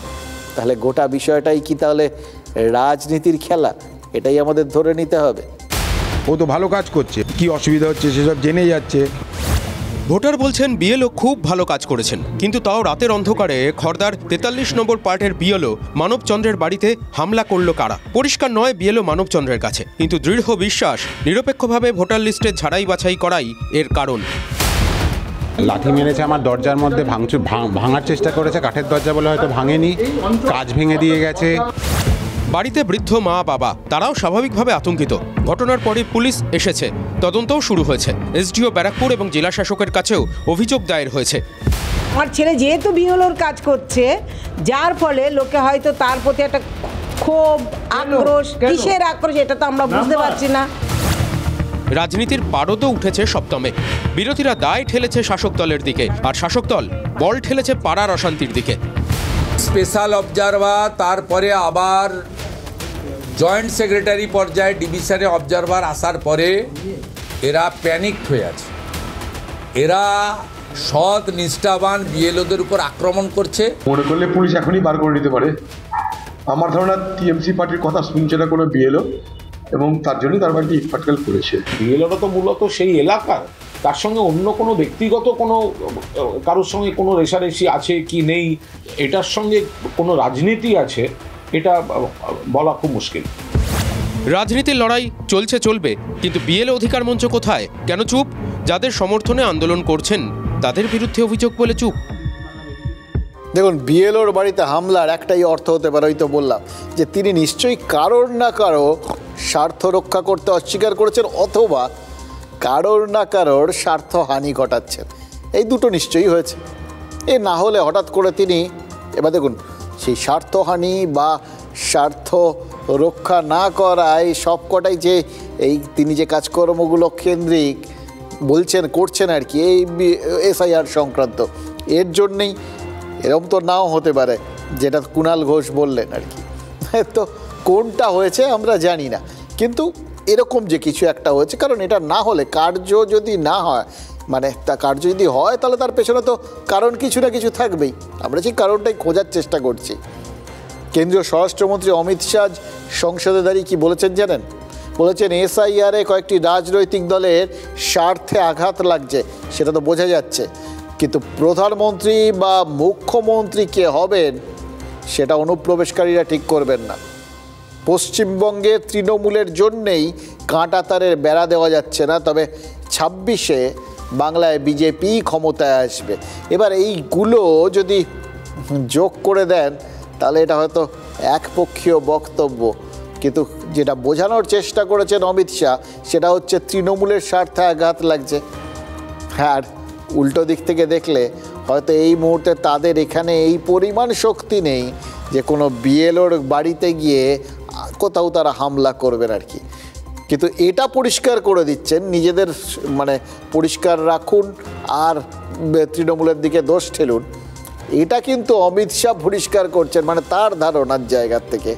তাহলে গোটা বিষয়টাই কি তাহলে রাজনীতির খেলা? এটাই আমাদের ধরে নিতে হবে। ও তো ভালো কাজ করছে, কি অসুবিধা হচ্ছে সেসব জেনে যাচ্ছে। ভোটার বলছেন বিএলও খুব ভালো কাজ করেছেন, কিন্তু তাও রাতের অন্ধকারে খড়দার 43 নম্বর পার্টের বিএলও মানবচন্দ্রের বাড়িতে হামলা করলো কারা? পরিষ্কার নয় বিএলও মানবচন্দ্রের কাছে, কিন্তু দৃঢ় বিশ্বাস নিরপেক্ষভাবে ভোটার লিস্টে ছাড়াই বাছাই করাই এর কারণ। লাঠি মেরেছে, আমার দরজার মধ্যে ভাঙার চেষ্টা করেছে, কাঠের দরজা বলে হয়তো ভাঙেনি, কাঁচ ভেঙে দিয়ে গেছে। বাড়িতে বৃদ্ধ মা বাবা, তারাও স্বাভাবিকভাবে আতঙ্কিত। ঘটনার পরে পুলিশ এসেছে, তদন্তও শুরু হয়েছে। এসডিও ব্যারাকপুর এবং জেলা শাসকের কাছেও অভিযোগ দায়ের হয়েছে। আমার ছেলে যেহেতু বিএলওর কাজ করছে, যার ফলে লোকে হয়তো তার প্রতি একটা ক্ষোভ, আক্রোশ, কিসের আক্রোশ এটা তো আমরা বুঝতে পারছি না। রাজনীতির পারদও উঠেছে সপ্তমে। বিরোধীরা দায় ঠেলেছে শাসক দলের দিকে, আর শাসক দল বল ঠেলেছে পাড়ার অশান্তির দিকে। স্পেশাল অবজারভার, তারপরে আবার জয়েন্ট সেক্রেটারি পর্যায়ে ডিভিশনে অবজারভার আসার পরে এরা প্যানিকড হয়ে আছে। এরা সৎ নিষ্ঠাবান বিএলওদের উপর আক্রমণ করছে। মনে করলে পুলিশ এখনই বার করে নিতে পারে। আমার ধারণা টিএমসি পার্টির কথা শুনছে না কোনো বিএলও, এবং তার জন্যই তার বাড়িতে ইটপাটকেল করেছে। বিএলওরা তো মূলত সেই এলাকার, তার সঙ্গে অন্য কোনো ব্যক্তিগত কোনো কারোর সঙ্গে কোনো রেষারেষি আছে কি নেই, এটার সঙ্গে কোনো রাজনীতি আছে, এটা বলা খুব মুশকিল। রাজনীতির লড়াই চলছে, চলবে, কিন্তু বিএলও অধিকার মঞ্চ কোথায়? কেন চুপ? যাদের সমর্থনে আন্দোলন করছেন তাদের বিরুদ্ধে অভিযোগ বলে চুপ। দেখুন, বিএলওর বাড়িতে হামলার একটাই অর্থ হতে পারে, ওই তো বললাম যে তিনি নিশ্চয়ই কারোর না কারো স্বার্থ রক্ষা করতে অস্বীকার করেছেন, অথবা কারোর না কারোর স্বার্থ হানি ঘটাচ্ছেন। এই দুটো নিশ্চয়ই হয়েছে। এ না হলে হঠাৎ করে তিনি, এবার দেখুন, সেই স্বার্থহানি বা স্বার্থ রক্ষা না করায় সবকটাই যে এই তিনি যে কাজকর্মগুলো কেন্দ্রিক বলছেন করছেন আর কি, এই এসআইআর সংক্রান্ত, এর জন্যেই এরকম তো নাও হতে পারে, যেটা কুণাল ঘোষ বললেন আর কি। তো কোনটা হয়েছে আমরা জানি না, কিন্তু এরকম যে কিছু একটা হয়েছে। কারণ এটা না হলে, কার্য যদি না হয়, মানে তা কার্য যদি হয়, তাহলে তার পেছনে তো কারণ কিছু না কিছু থাকবেই। আমরা সেই কারণটাই খোঁজার চেষ্টা করছি। কেন্দ্রীয় স্বরাষ্ট্রমন্ত্রী অমিত শাহ সংসদে দাঁড়িয়ে কি বলেছেন জানেন? বলেছেন এসআইআরে কয়েকটি রাজনৈতিক দলের স্বার্থে আঘাত লাগছে, সেটা তো বোঝা যাচ্ছে, কিন্তু প্রধানমন্ত্রী বা মুখ্যমন্ত্রী কে হবেন সেটা অনুপ্রবেশকারীরা ঠিক করবেন না। পশ্চিমবঙ্গে তৃণমূলের জন্যেই কাঁটাতারের বেড়া দেওয়া যাচ্ছে না, তবে 26-এ বাংলায় বিজেপি ক্ষমতায় আসবে। এবার এইগুলো যদি যোগ করে দেন তাহলে এটা হয়তো একপক্ষীয় বক্তব্য, কিন্তু যেটা বোঝানোর চেষ্টা করেছেন অমিত শাহ সেটা হচ্ছে তৃণমূলের স্বার্থে আঘাত লাগছে। আর উল্টো দিক থেকে দেখলে হয়তো এই মুহূর্তে তাদের এখানে এই পরিমাণ শক্তি নেই যে কোনো বিএলওর বাড়িতে গিয়ে কোথাও তারা হামলা করবেন আর কি। কিন্তু এটা পরিষ্কার করে দিচ্ছেন, নিজেদের মানে পরিষ্কার রাখুন আর তৃণমূলের দিকে দোষ ঠেলুন, এটা কিন্তু অমিত শাহ পরিষ্কার করছেন, মানে তার ধারণার জায়গা থেকে।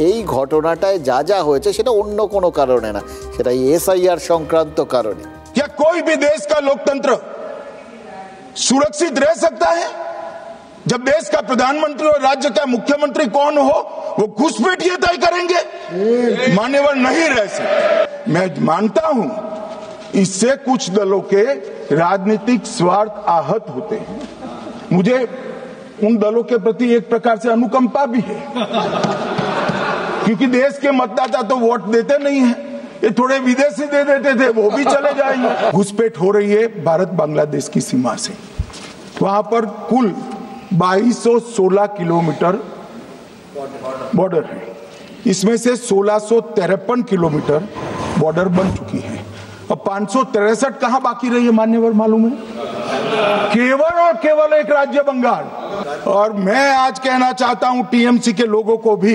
এই ঘটনাটায় যা যা হয়েছে সেটা অন্য কোনো কারণে না, সেটা এসআইআর সংক্রান্ত কারণে। क्या कोई भी देश का लोकतंत्र सुरक्षित रह सकता है जब देश का प्रधानमंत्री और राज्य का मुख्यमंत्री कौन हो वो घुसपैठ ये तय करेंगे? मान्यवर नहीं रह सकते। मैं मानता हूं इससे कुछ दलों के राजनीतिक स्वार्थ आहत होते हैं, मुझे उन दलों के प्रति एक प्रकार से अनुकंपा भी है, क्योंकि देश के मतदाता तो वोट देते नहीं है, ये थोड़े विदेशी दे देते थे, वो भी चले जाएंगे। घुसपैठ हो रही है भारत बांग्लादेश की सीमा से, वहां पर कुल 2216 किलोमीटर बॉर्डर है। इसमें से 1653 किलोमीटर बॉर्डर बन चुकी है। अब 563 कहां बाकी रही है मान्यवर मालूम है? केवल और केवल एक राज्य बंगाल। और मैं आज कहना चाहता हूं टीएमसी के लोगों को भी,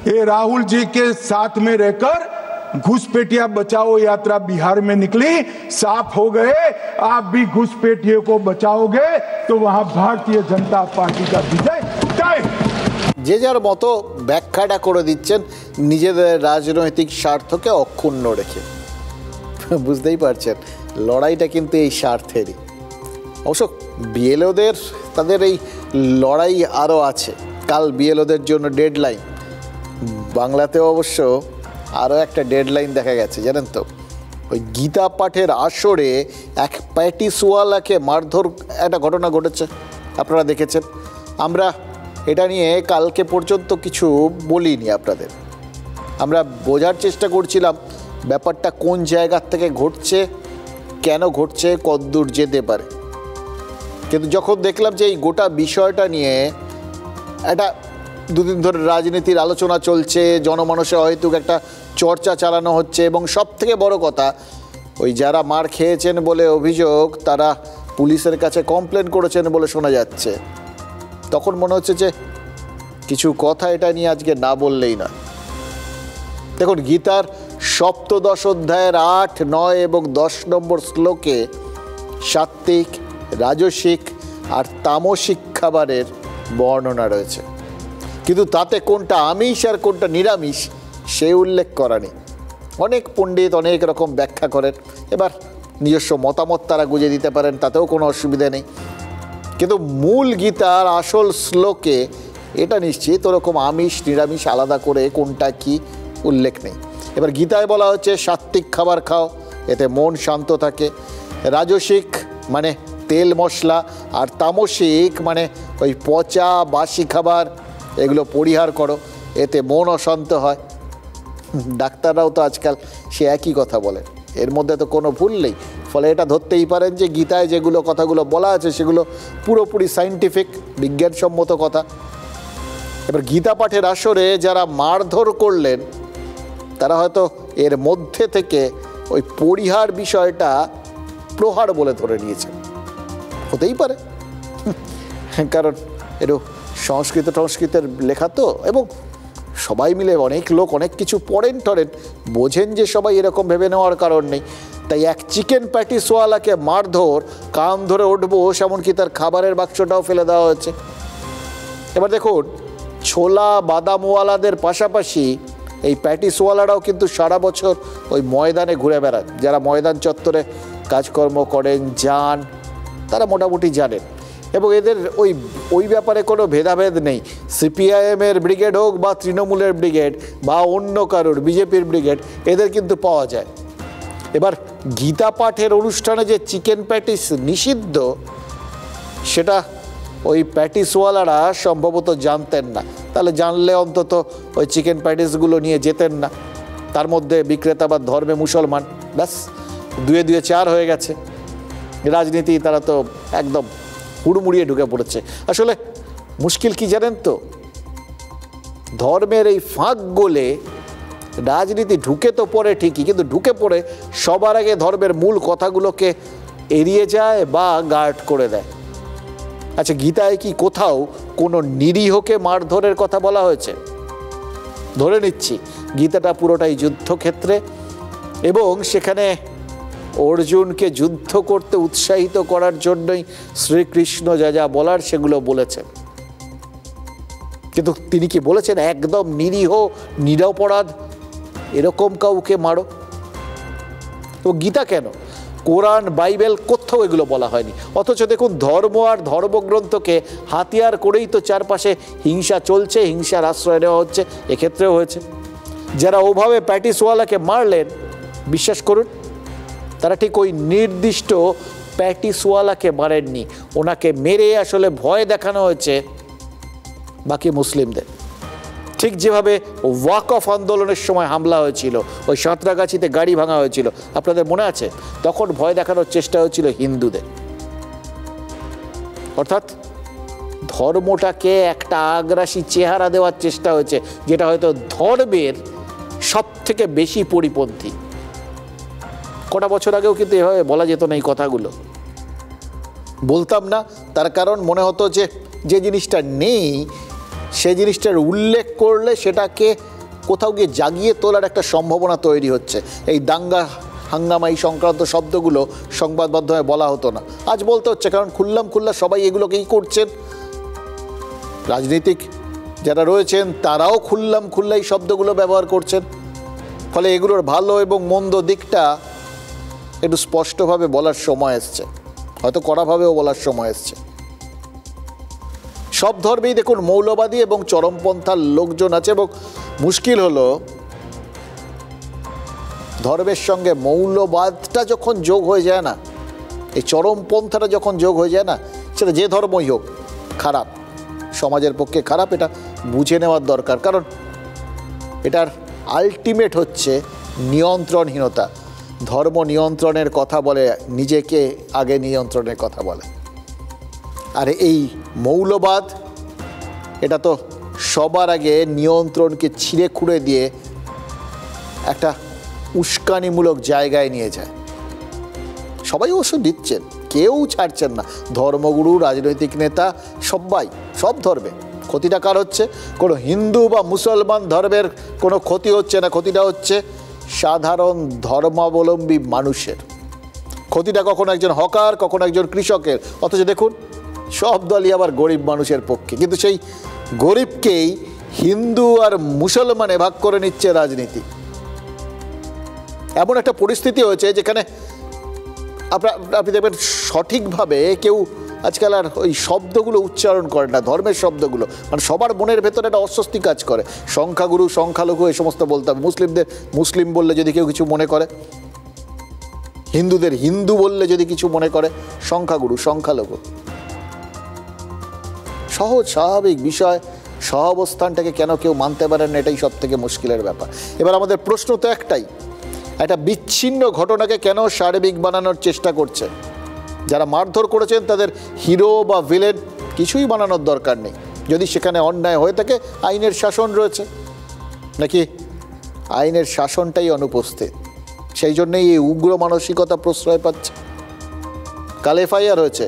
ये राहुल जी के साथ में रहकर घुसपैठिया बचाओ यात्रा बिहार में निकली, साफ हो गए। आप भी घुसपैठियों को बचाओगे तो वहां भारतीय जनता पार्टी का विजय तय। যে যার মতো ব্যাখ্যাটা করে দিচ্ছেন নিজেদের রাজনৈতিক স্বার্থকে অক্ষুণ্ণ রেখে। বুঝতেই পারছেন লড়াইটা কিন্তু এই স্বার্থেরই। অবশ্য বিএলওদের তাদের এই লড়াই আরও আছে। কাল বিএলওদের জন্য ডেডলাইন। বাংলাতেও অবশ্য আরও একটা ডেডলাইন দেখা গেছে জানেন তো। ওই গীতা পাঠের আসরে এক প্যাটিসওয়ালাকে মারধর একটা ঘটনা ঘটেছে, আপনারা দেখেছেন। আমরা এটা নিয়ে কালকে পর্যন্ত কিছু বলিনি আপনাদের। আমরা বোঝার চেষ্টা করছিলাম ব্যাপারটা কোন জায়গা থেকে ঘটছে, কেন ঘটছে, কতদূর যেতে পারে। কিন্তু যখন দেখলাম যে এই গোটা বিষয়টা নিয়ে একটা দুদিন ধরে রাজনীতির আলোচনা চলছে, জনমানসে হয়তো একটা চর্চা চালানো হচ্ছে, এবং সব থেকে বড় কথা ওই যারা মার খেয়েছেন বলে অভিযোগ তারা পুলিশের কাছে কমপ্লেন করেছেন বলে শোনা যাচ্ছে, তখন মনে হচ্ছে যে কিছু কথা এটা নিয়ে আজকে না বললেই নয়। দেখুন গীতার সপ্তদশ অধ্যায়ের 8, 9 এবং 10 নম্বর শ্লোকে সাত্ত্বিক, রাজসিক আর তামসিক খাবারের বর্ণনা রয়েছে, কিন্তু তাতে কোনটা আমিষ আর কোনটা নিরামিষ সে উল্লেখ করা নেই। অনেক পণ্ডিত অনেক রকম ব্যাখ্যা করেন, এবার নিজস্ব মতামত তারা গুঁজে দিতে পারেন, তাতেও কোনো অসুবিধা নেই। কিন্তু মূল গীতার আসল শ্লোকে এটা নিশ্চিত ওরকম আমিষ নিরামিষ আলাদা করে কোনটা কি উল্লেখ নেই। এবার গীতায় বলা হচ্ছে সাত্ত্বিক খাবার খাও, এতে মন শান্ত থাকে। রাজসিক মানে তেল মশলা, আর তামসিক মানে ওই পচা বাসি খাবার, এগুলো পরিহার করো, এতে মন অশান্ত হয়। ডাক্তাররাও তো আজকাল সে একই কথা বলে, এর মধ্যে তো কোনো ভুল নেই। ফলে এটা ধরতেই পারেন যে গীতায় যেগুলো কথাগুলো বলা আছে সেগুলো পুরোপুরি সায়েন্টিফিক, বিজ্ঞানসম্মত কথা। এবার গীতা পাঠের আসরে যারা মারধর করলেন তারা হয়তো এর মধ্যে থেকে ওই পরিহার বিষয়টা প্রহার বলে ধরে নিয়েছে, হতেই পারে। কারণ এরও সংস্কৃতের লেখা তো, এবং সবাই মিলে অনেক লোক অনেক কিছু পড়েন টরেন, বোঝেন যে সবাই এরকম ভেবে নেওয়ার কারণ নেই। তাই এক চিকেন প্যাটিসওয়ালাকে মারধর, কান ধরে উঠবো, এমনকি তার খাবারের বাক্সটাও ফেলে দেওয়া হয়েছে। এবার দেখুন ছোলা বাদামওয়ালাদের পাশাপাশি এই প্যাটিসওয়ালারাও কিন্তু সারা বছর ওই ময়দানে ঘুরে বেড়ান। যারা ময়দান চত্বরে কাজকর্ম করেন যান তারা মোটামুটি জানেন, এবং এদের ওই ব্যাপারে কোনো ভেদাভেদ নেই। সিপিআইএমের ব্রিগেড হোক বা তৃণমূলের ব্রিগেড বা অন্য কারোর বিজেপির ব্রিগেড, এদের কিন্তু পাওয়া যায়। এবার গীতা পাঠের অনুষ্ঠানে যে চিকেন প্যাটিস নিষিদ্ধ সেটা ওই প্যাটিসওয়ালারা সম্ভবত জানতেন না, তাহলে জানলে অন্তত ওই চিকেন প্যাটিসগুলো নিয়ে যেতেন না। তার মধ্যে বিক্রেতা বা ধর্মে মুসলমান, ব্যাস 2 2 4 হয়ে গেছে। রাজনীতি তারা তো একদম হুড়মুড়িয়ে ঢুকে পড়েছে। আসলে মুশকিল কি জানেন তো, ধর্মের এই ফাঁক গোলে রাজনীতি ঢুকে তো পড়ে ঠিকই, কিন্তু ঢুকে পড়ে সবার আগে ধর্মের মূল কথাগুলোকে এড়িয়ে যায় বা গার্ড করে দেয়। আচ্ছা গীতায় কি কোথাও কোনো নিরীহকে মারধরের কথা বলা হয়েছে? ধরে নিচ্ছি গীতাটা পুরোটাই যুদ্ধক্ষেত্রে, এবং সেখানে অর্জুনকে যুদ্ধ করতে উৎসাহিত করার জন্যই শ্রীকৃষ্ণ যা যা বলার সেগুলো বলেছেন। কিন্তু তিনি কি বলেছেন একদম নিরীহ নিরপরাধ এরকম কাউকে মারো? তো গীতা কেন, কোরআন বাইবেল কোথাও এগুলো বলা হয়নি। অথচ দেখুন ধর্ম আর ধর্মগ্রন্থকে হাতিয়ার করেই তো চারপাশে হিংসা চলছে, হিংসার আশ্রয় নেওয়া হচ্ছে, এক্ষেত্রেও হয়েছে। যারা ওভাবে প্যাটিসওয়ালাকে মারলেন বিশ্বাস করুন তারা ঠিক ওই নির্দিষ্ট প্যাটিসওয়ালাকে মারেননি, ওনাকে মেরে আসলে ভয় দেখানো হয়েছে বাকি মুসলিমদের। ঠিক যেভাবে ওয়াক অফ আন্দোলনের সময় হামলা হয়েছিল, ওই সাঁতরাগাছিতে গাড়ি ভাঙা হয়েছিল, আপনাদের মনে আছে? তখন ভয় দেখানোর চেষ্টা হয়েছিল হিন্দুদের। অর্থাৎ ধর্মটাকে একটা আগ্রাসী চেহারা দেওয়ার চেষ্টা হয়েছে, যেটা হয়তো ধর্মের সব থেকে বেশি পরিপন্থী। কটা বছর আগেও কিন্তু এভাবে বলা যেত না এই কথাগুলো, বলতাম না। তার কারণ মনে হতো যে জিনিসটা নেই সেই জিনিসটার উল্লেখ করলে সেটাকে কোথাও গিয়ে জাগিয়ে তোলার একটা সম্ভাবনা তৈরি হচ্ছে। এই দাঙ্গা হাঙ্গামা এই সংক্রান্ত শব্দগুলো সংবাদ মাধ্যমে বলা হতো না, আজ বলতে হচ্ছে, কারণ খুল্লা সবাই এগুলোকেই করছেন। রাজনীতিক যারা রয়েছেন তারাও খুল্লা এই শব্দগুলো ব্যবহার করছেন। ফলে এগুলোর ভালো এবং মন্দ দিকটা একটু স্পষ্টভাবে বলার সময় এসছে, হয়তো কড়াভাবেও বলার সময় এসছে। সব ধর্মেই দেখুন মৌলবাদী এবং চরমপন্থার লোকজন আছে, এবং মুশকিল হলো ধর্মের সঙ্গে মৌলবাদটা যখন যোগ হয়ে যায় না, এই চরমপন্থাটা যখন যোগ হয়ে যায় না, সেটা যে ধর্মই হোক খারাপ, সমাজের পক্ষে খারাপ, এটা বুঝে নেওয়ার দরকার। কারণ এটার আলটিমেট হচ্ছে নিয়ন্ত্রণহীনতা। ধর্ম নিয়ন্ত্রণের কথা বলে, নিজেকে আগে নিয়ন্ত্রণের কথা বলে। আর এই মৌলবাদ এটা তো সবার আগে নিয়ন্ত্রণকে ছিঁড়ে খুঁড়ে দিয়ে একটা উস্কানিমূলক জায়গায় নিয়ে যায়। সবাই অবশ্য দিচ্ছেন, কেউ ছাড়ছেন না, ধর্মগুরু, রাজনৈতিক নেতা, সবাই, সব ধর্মে। ক্ষতিটা কার হচ্ছে? কোনো হিন্দু বা মুসলমান ধর্মের কোনো ক্ষতি হচ্ছে না, ক্ষতিটা হচ্ছে সাধারণ ধর্মাবলম্বী মানুষের। ক্ষতিটা কখনো একজন হকার, কখনো একজন কৃষকের, অথচ দেখুন সব দলই আবার গরিব মানুষের পক্ষে। কিন্তু সেই গরিবকেই হিন্দু আর মুসলমানে ভাগ করে নিচ্ছে রাজনীতি। এমন একটা পরিস্থিতি হয়েছে যেখানে আপনি দেখবেন সঠিকভাবে কেউ আজকাল আর ওই শব্দগুলো উচ্চারণ করে না, ধর্মের শব্দগুলো। মানে সবার মনের ভেতরে একটা অস্বস্তি কাজ করে। সংখ্যাগুরু, সংখ্যালঘু এই সমস্ত বলতে হবে। মুসলিমদের মুসলিম বললে যদি কেউ কিছু মনে করে, হিন্দুদের হিন্দু বললে যদি কিছু মনে করে, সংখ্যাগুরু, সংখ্যালঘু। সহজ স্বাভাবিক বিষয়, সহাবস্থানটাকে কেন কেউ মানতে পারেন না, এটাই সব থেকে মুশকিলের ব্যাপার। এবার আমাদের প্রশ্ন তো একটাই, একটা বিচ্ছিন্ন ঘটনাকে কেন সার্বিক বানানোর চেষ্টা করছে? যারা মারধর করেছেন তাদের হিরো বা ভিলেন কিছুই বানানোর দরকার নেই। যদি সেখানে অন্যায় হয়ে থাকে, আইনের শাসন রয়েছে, নাকি আইনের শাসনটাই অনুপস্থিত? সেই জন্যই এই উগ্র মানসিকতা প্রশ্রয় পাচ্ছে। কাল এফআইআর হয়েছে,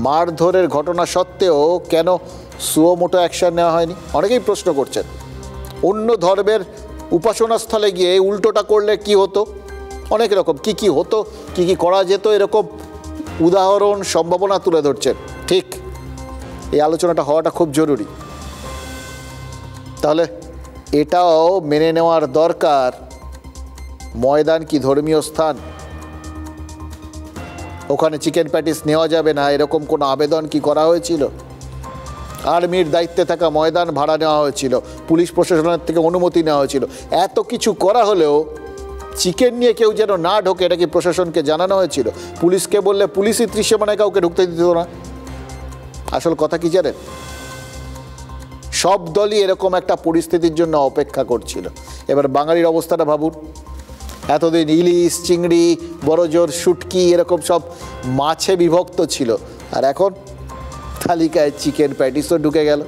মারধরের ঘটনা সত্ত্বেও কেন সুমোটো অ্যাকশন নেওয়া হয়নি? অনেকেই প্রশ্ন করছেন। অন্য ধর্মের উপাসনাস্থলে গিয়ে উল্টোটা করলে কি হতো, অনেক রকম কি হতো, কি করা যেত, এরকম উদাহরণ, সম্ভাবনা তুলে ধরছেন। ঠিক, এই আলোচনাটা হওয়াটা খুব জরুরি। তাহলে এটাও মেনে নেওয়ার দরকার, ময়দান কি ধর্মীয় স্থান, ওখানে চিকেন প্যাটিস নেওয়া যাবে না, এরকম কোনো আবেদন কি করা হয়েছিল? আর্মির দায়িত্বে থাকা ময়দান ভাড়া নেওয়া হয়েছিল, পুলিশ প্রশাসনের থেকে অনুমতি নেওয়া হয়েছিল। এত কিছু করা হলেও চিকেন নিয়ে কেউ যেন না ঢোকে, এটা কি প্রশাসনকে জানানো হয়েছিল? পুলিশকে বললে পুলিশই ত্রিসীমানায় কাউকে ঢুকতে দিত না। আসল কথা কি জানেন? সব দলই এরকম একটা পরিস্থিতির জন্য অপেক্ষা করছিল। এবার বাঙালির অবস্থাটা ভাবুন। এতদিন ইলিশ, চিংড়ি, বড়জোর, শুটকি এরকম সব মাছে বিভক্ত ছিল, আর এখন তালিকায় চিকেন প্যাটিসও ঢুকে গেল।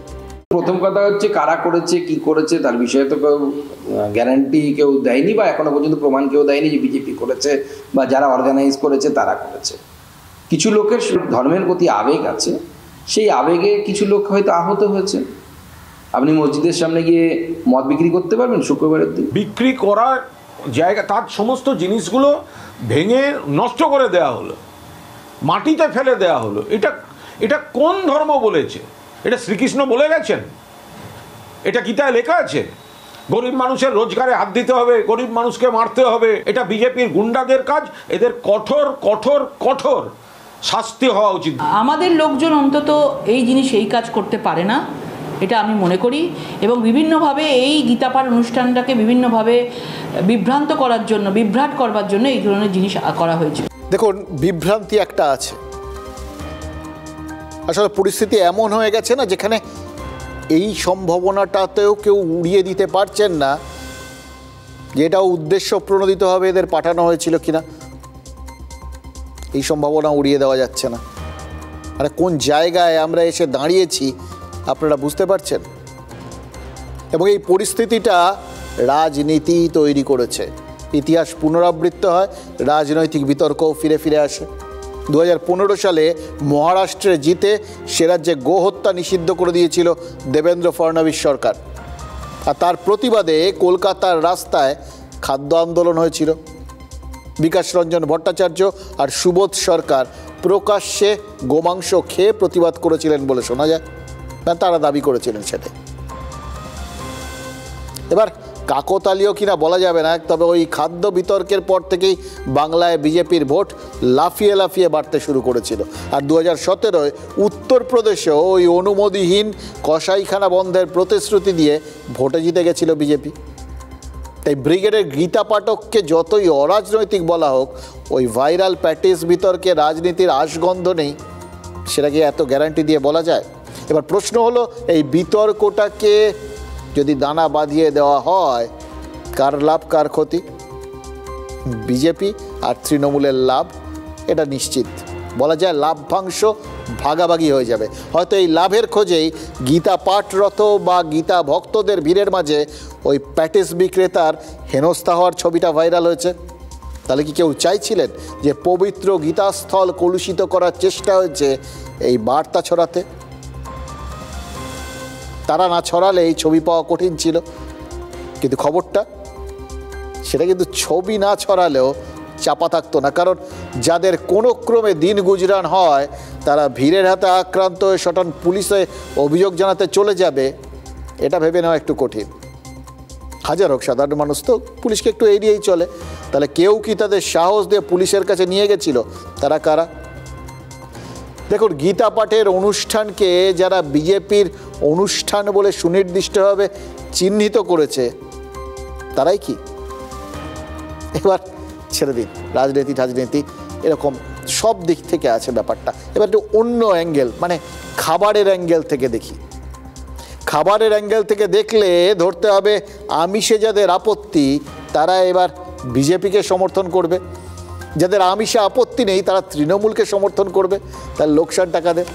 প্রথম কথা হচ্ছে, কারা করেছে, কি করেছে তার বিষয়ে তো কেউ গ্যারান্টি কেউ দেয়নি, বা এখনো পর্যন্ত প্রমাণ কেউ দেয়নি যে বিজেপি করেছে বা যারা অর্গানাইজ করেছে তারা করেছে। কিছু লোকের ধর্মের প্রতি আবেগ আছে, সেই আবেগে কিছু লোক হয়তো আহত হয়েছে। আপনি মসজিদের সামনে গিয়ে মদ বিক্রি করতে পারবেন শুক্রবারের দিন? বিক্রি করার জায়গা, তার সমস্ত জিনিসগুলো ভেঙে নষ্ট করে দেওয়া হলো, মাটিতে ফেলে দেওয়া হলো। এটা কোন ধর্ম বলেছে? এটা শ্রীকৃষ্ণ বলে গেছেন? এটা গীতায় লেখা আছে? গরিব মানুষের রোজগারে হাত দিতে হবে, গরিব মানুষকে মারতে হবে, এটা বিজেপির গুন্ডাদের কাজ। এদের কঠোর কঠোর কঠোর শাস্তি হওয়া উচিত। আমাদের লোকজন অন্তত এই জিনিস এই কাজ করতে পারে না, এটা আমি মনে করি। এবং বিভিন্নভাবে এই গীতাপাঠ অনুষ্ঠানটাকে বিভিন্নভাবে বিভ্রান্ত করার জন্য, বিভ্রাট করবার জন্য এই ধরনের জিনিস করা হয়েছে। দেখুন, বিভ্রান্তি একটা আছে। আসলে পরিস্থিতি এমন হয়ে গেছে না, যেখানে এই সম্ভাবনাটাতেও কেউ উড়িয়ে দিতে পারছেন না যে এটাও উদ্দেশ্য প্রণোদিতভাবে এদের পাঠানো হয়েছিল কিনা। এই সম্ভাবনা উড়িয়ে দেওয়া যাচ্ছে না। মানে কোন জায়গায় আমরা এসে দাঁড়িয়েছি আপনারা বুঝতে পারছেন? এবং এই পরিস্থিতিটা রাজনীতি তৈরি করেছে। ইতিহাস পুনরাবৃত্ত হয়, রাজনৈতিক বিতর্কও ফিরে ফিরে আসে। 2015 সালে মহারাষ্ট্রে জিতে সে রাজ্যে গোহত্যা নিষিদ্ধ করে দিয়েছিল দেবেন্দ্র ফডনবিস সরকার, আর তার প্রতিবাদে কলকাতার রাস্তায় খাদ্য আন্দোলন হয়েছিল। বিকাশ রঞ্জন ভট্টাচার্য আর সুবোধ সরকার প্রকাশ্যে গোমাংস খেয়ে প্রতিবাদ করেছিলেন বলে শোনা যায়, তারা দাবি করেছিলেন সেটাই। এবার কাকতালীয় কিনা বলা যাবে না, তবে ওই খাদ্য বিতর্কের পর থেকেই বাংলায় বিজেপির ভোট লাফিয়ে লাফিয়ে বাড়তে শুরু করেছিল। আর 2017 উত্তরপ্রদেশেও ওই অনুমোদিহীন কসাইখানা বন্ধের প্রতিশ্রুতি দিয়ে ভোটে জিতে গেছিল বিজেপি। তাই ব্রিগেডের গীতা পাঠককে যতই অরাজনৈতিক বলা হোক, ওই ভাইরাল প্যাটিস বিতর্কে রাজনীতির আশগন্ধ নেই, সেটা কি এত গ্যারান্টি দিয়ে বলা যায়? এবার প্রশ্ন হলো, এই বিতর্কটাকে যদি দানা বাঁধিয়ে দেওয়া হয়, কার লাভ কার ক্ষতি? বিজেপি আর তৃণমূলের লাভ, এটা নিশ্চিত। বলা যায় লাভ্যাংশ ভাগাভাগি হয়ে যাবে। হয়তো এই লাভের খোঁজেই গীতা পাঠরত বা গীতা ভক্তদের ভিড়ের মাঝে ওই প্যাটিস বিক্রেতার হেনস্থা হওয়ার ছবিটা ভাইরাল হয়েছে। তাহলে কি কেউ চাইছিলেন যে পবিত্র গীতাস্থল কলুষিত করার চেষ্টা হয়েছে এই বার্তা ছড়াতে? তারা না ছড়ালে এই ছবি পাওয়া কঠিন ছিল, কিন্তু খবরটা সেটা কিন্তু ছবি না ছড়ালেও চাপা থাকতো না। কারণ যাদের কোনো ক্রমে দিন গুজরান হয়, তারা ভিড়ের হাতে আক্রান্ত হয়ে সটান পুলিশে অভিযোগ জানাতে চলে যাবে, এটা ভেবে নেওয়া একটু কঠিন। হাজার হোক, সাধারণ মানুষ তো পুলিশকে একটু এড়িয়েই চলে। তাহলে কেউ কি তাদের সাহস দিয়ে পুলিশের কাছে নিয়ে গেছিল? তারা কারা? দেখুন, গীতা পাঠের অনুষ্ঠানকে যারা বিজেপির অনুষ্ঠান বলে সুনির্দিষ্টভাবে চিহ্নিত করেছে, তারাই কি? এবার ছেড়ে দিন রাজনীতি এরকম সব দিক থেকে আছে ব্যাপারটা। এবার একটু অন্য অ্যাঙ্গেল, মানে খাবারের অ্যাঙ্গেল থেকে দেখি। খাবারের অ্যাঙ্গেল থেকে দেখলে ধরতে হবে, আমিষে যাদের আপত্তি তারা এবার বিজেপিকে সমর্থন করবে, যাদের আমিষে আপত্তি নেই তারা তৃণমূলকে সমর্থন করবে। তার লোকসানটা কাদের?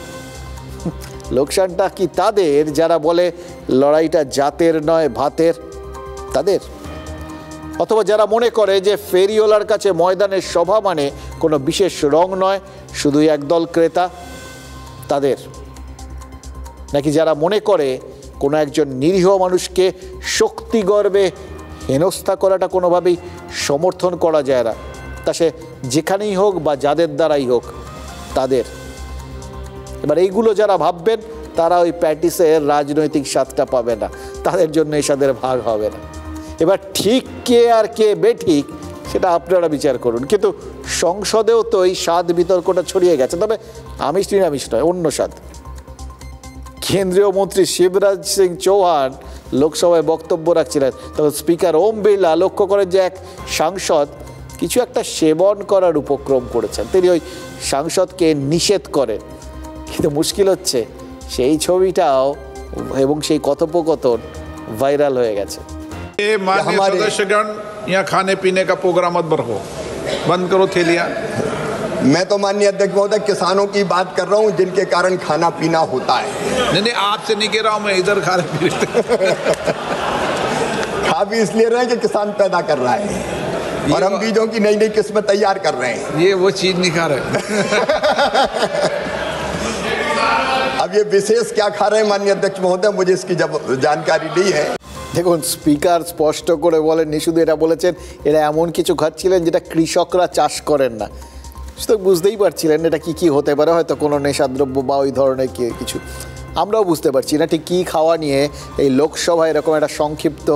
লোকসানটা কি তাদের যারা বলে লড়াইটা জাতের নয় ভাতের, তাদের? অথবা যারা মনে করে যে ফেরিওয়ালার কাছে ময়দানের সভা মানে কোনো বিশেষ রং নয়, শুধুই একদল ক্রেতা, তাদের? নাকি যারা মনে করে কোনো একজন নিরীহ মানুষকে শক্তি গর্বে হেনস্থা করাটা কোনোভাবেই সমর্থন করা যায় না, তা সে যেখানেই হোক বা যাদের দ্বারাই হোক, তাদের? এবার এইগুলো যারা ভাববেন তারা ওই প্যাটিসের রাজনৈতিক স্বাদটা পাবে না, তাদের জন্য এই স্বাদের ভাগ হবে না। এবার ঠিক কে আর কে বেঠিক সেটা আপনারা বিচার করুন। কিন্তু সংসদেও তো এই স্বাদ বিতর্কটা ছড়িয়ে গেছে, তবে আমিষ নিরামিষ নয়, অন্য স্বাদ। কেন্দ্রীয় মন্ত্রী শিবরাজ সিং চৌহান লোকসভায় বক্তব্য রাখছিলেন, তখন স্পিকার ওম বিড়লা লক্ষ্য করেন যে এক সাংসদ কিছু একটা সেবন করার উপক্রম করেছেন। তিনি ওই সাংসদকে নিষেধ করেন, কিন্তু মুশকিল হচ্ছে সেই ছবিটাও এবং সেই কথোপকথন ভাইরাল হয়ে গেছে। माननीय सदस्यगण, यहाँ खाने पीने का प्रोग्राम मत रखो, बंद करो थैलियाँ। मैं तो माननीय अध्यक्ष महोदय किसानों की बात कर रहा हूँ जिनके कारण खाना पीना होता है। नहीं, आपसे नहीं कह रहा हूँ, मैं इधर खा रहे खा भी इसलिए रहे हैं कि किसान पैदा कर रहा है और हम बीजों की नई नई किस्में तैयार कर रहे हैं। ये वो चीज नहीं खा रहे। अब ये विशेष क्या खा रहे हैं माननीय अध्यक्ष महोदय, मुझे इसकी जब जानकारी नहीं है। দেখুন, স্পিকার স্পষ্ট করে বলেননি, শুধু এটা বলেছেন এরা এমন কিছু খাচ্ছিলেন যেটা কৃষকরা চাষ করেন না। শুধু বুঝতেই পারছিলেন এটা কি হতে পারে, হয়তো কোনো নেশাদ্রব্য বা ওই ধরনের কিছু। আমরাও বুঝতে পারছি না ঠিক কী খাওয়া নিয়ে এই লোকসভায় এরকম একটা সংক্ষিপ্ত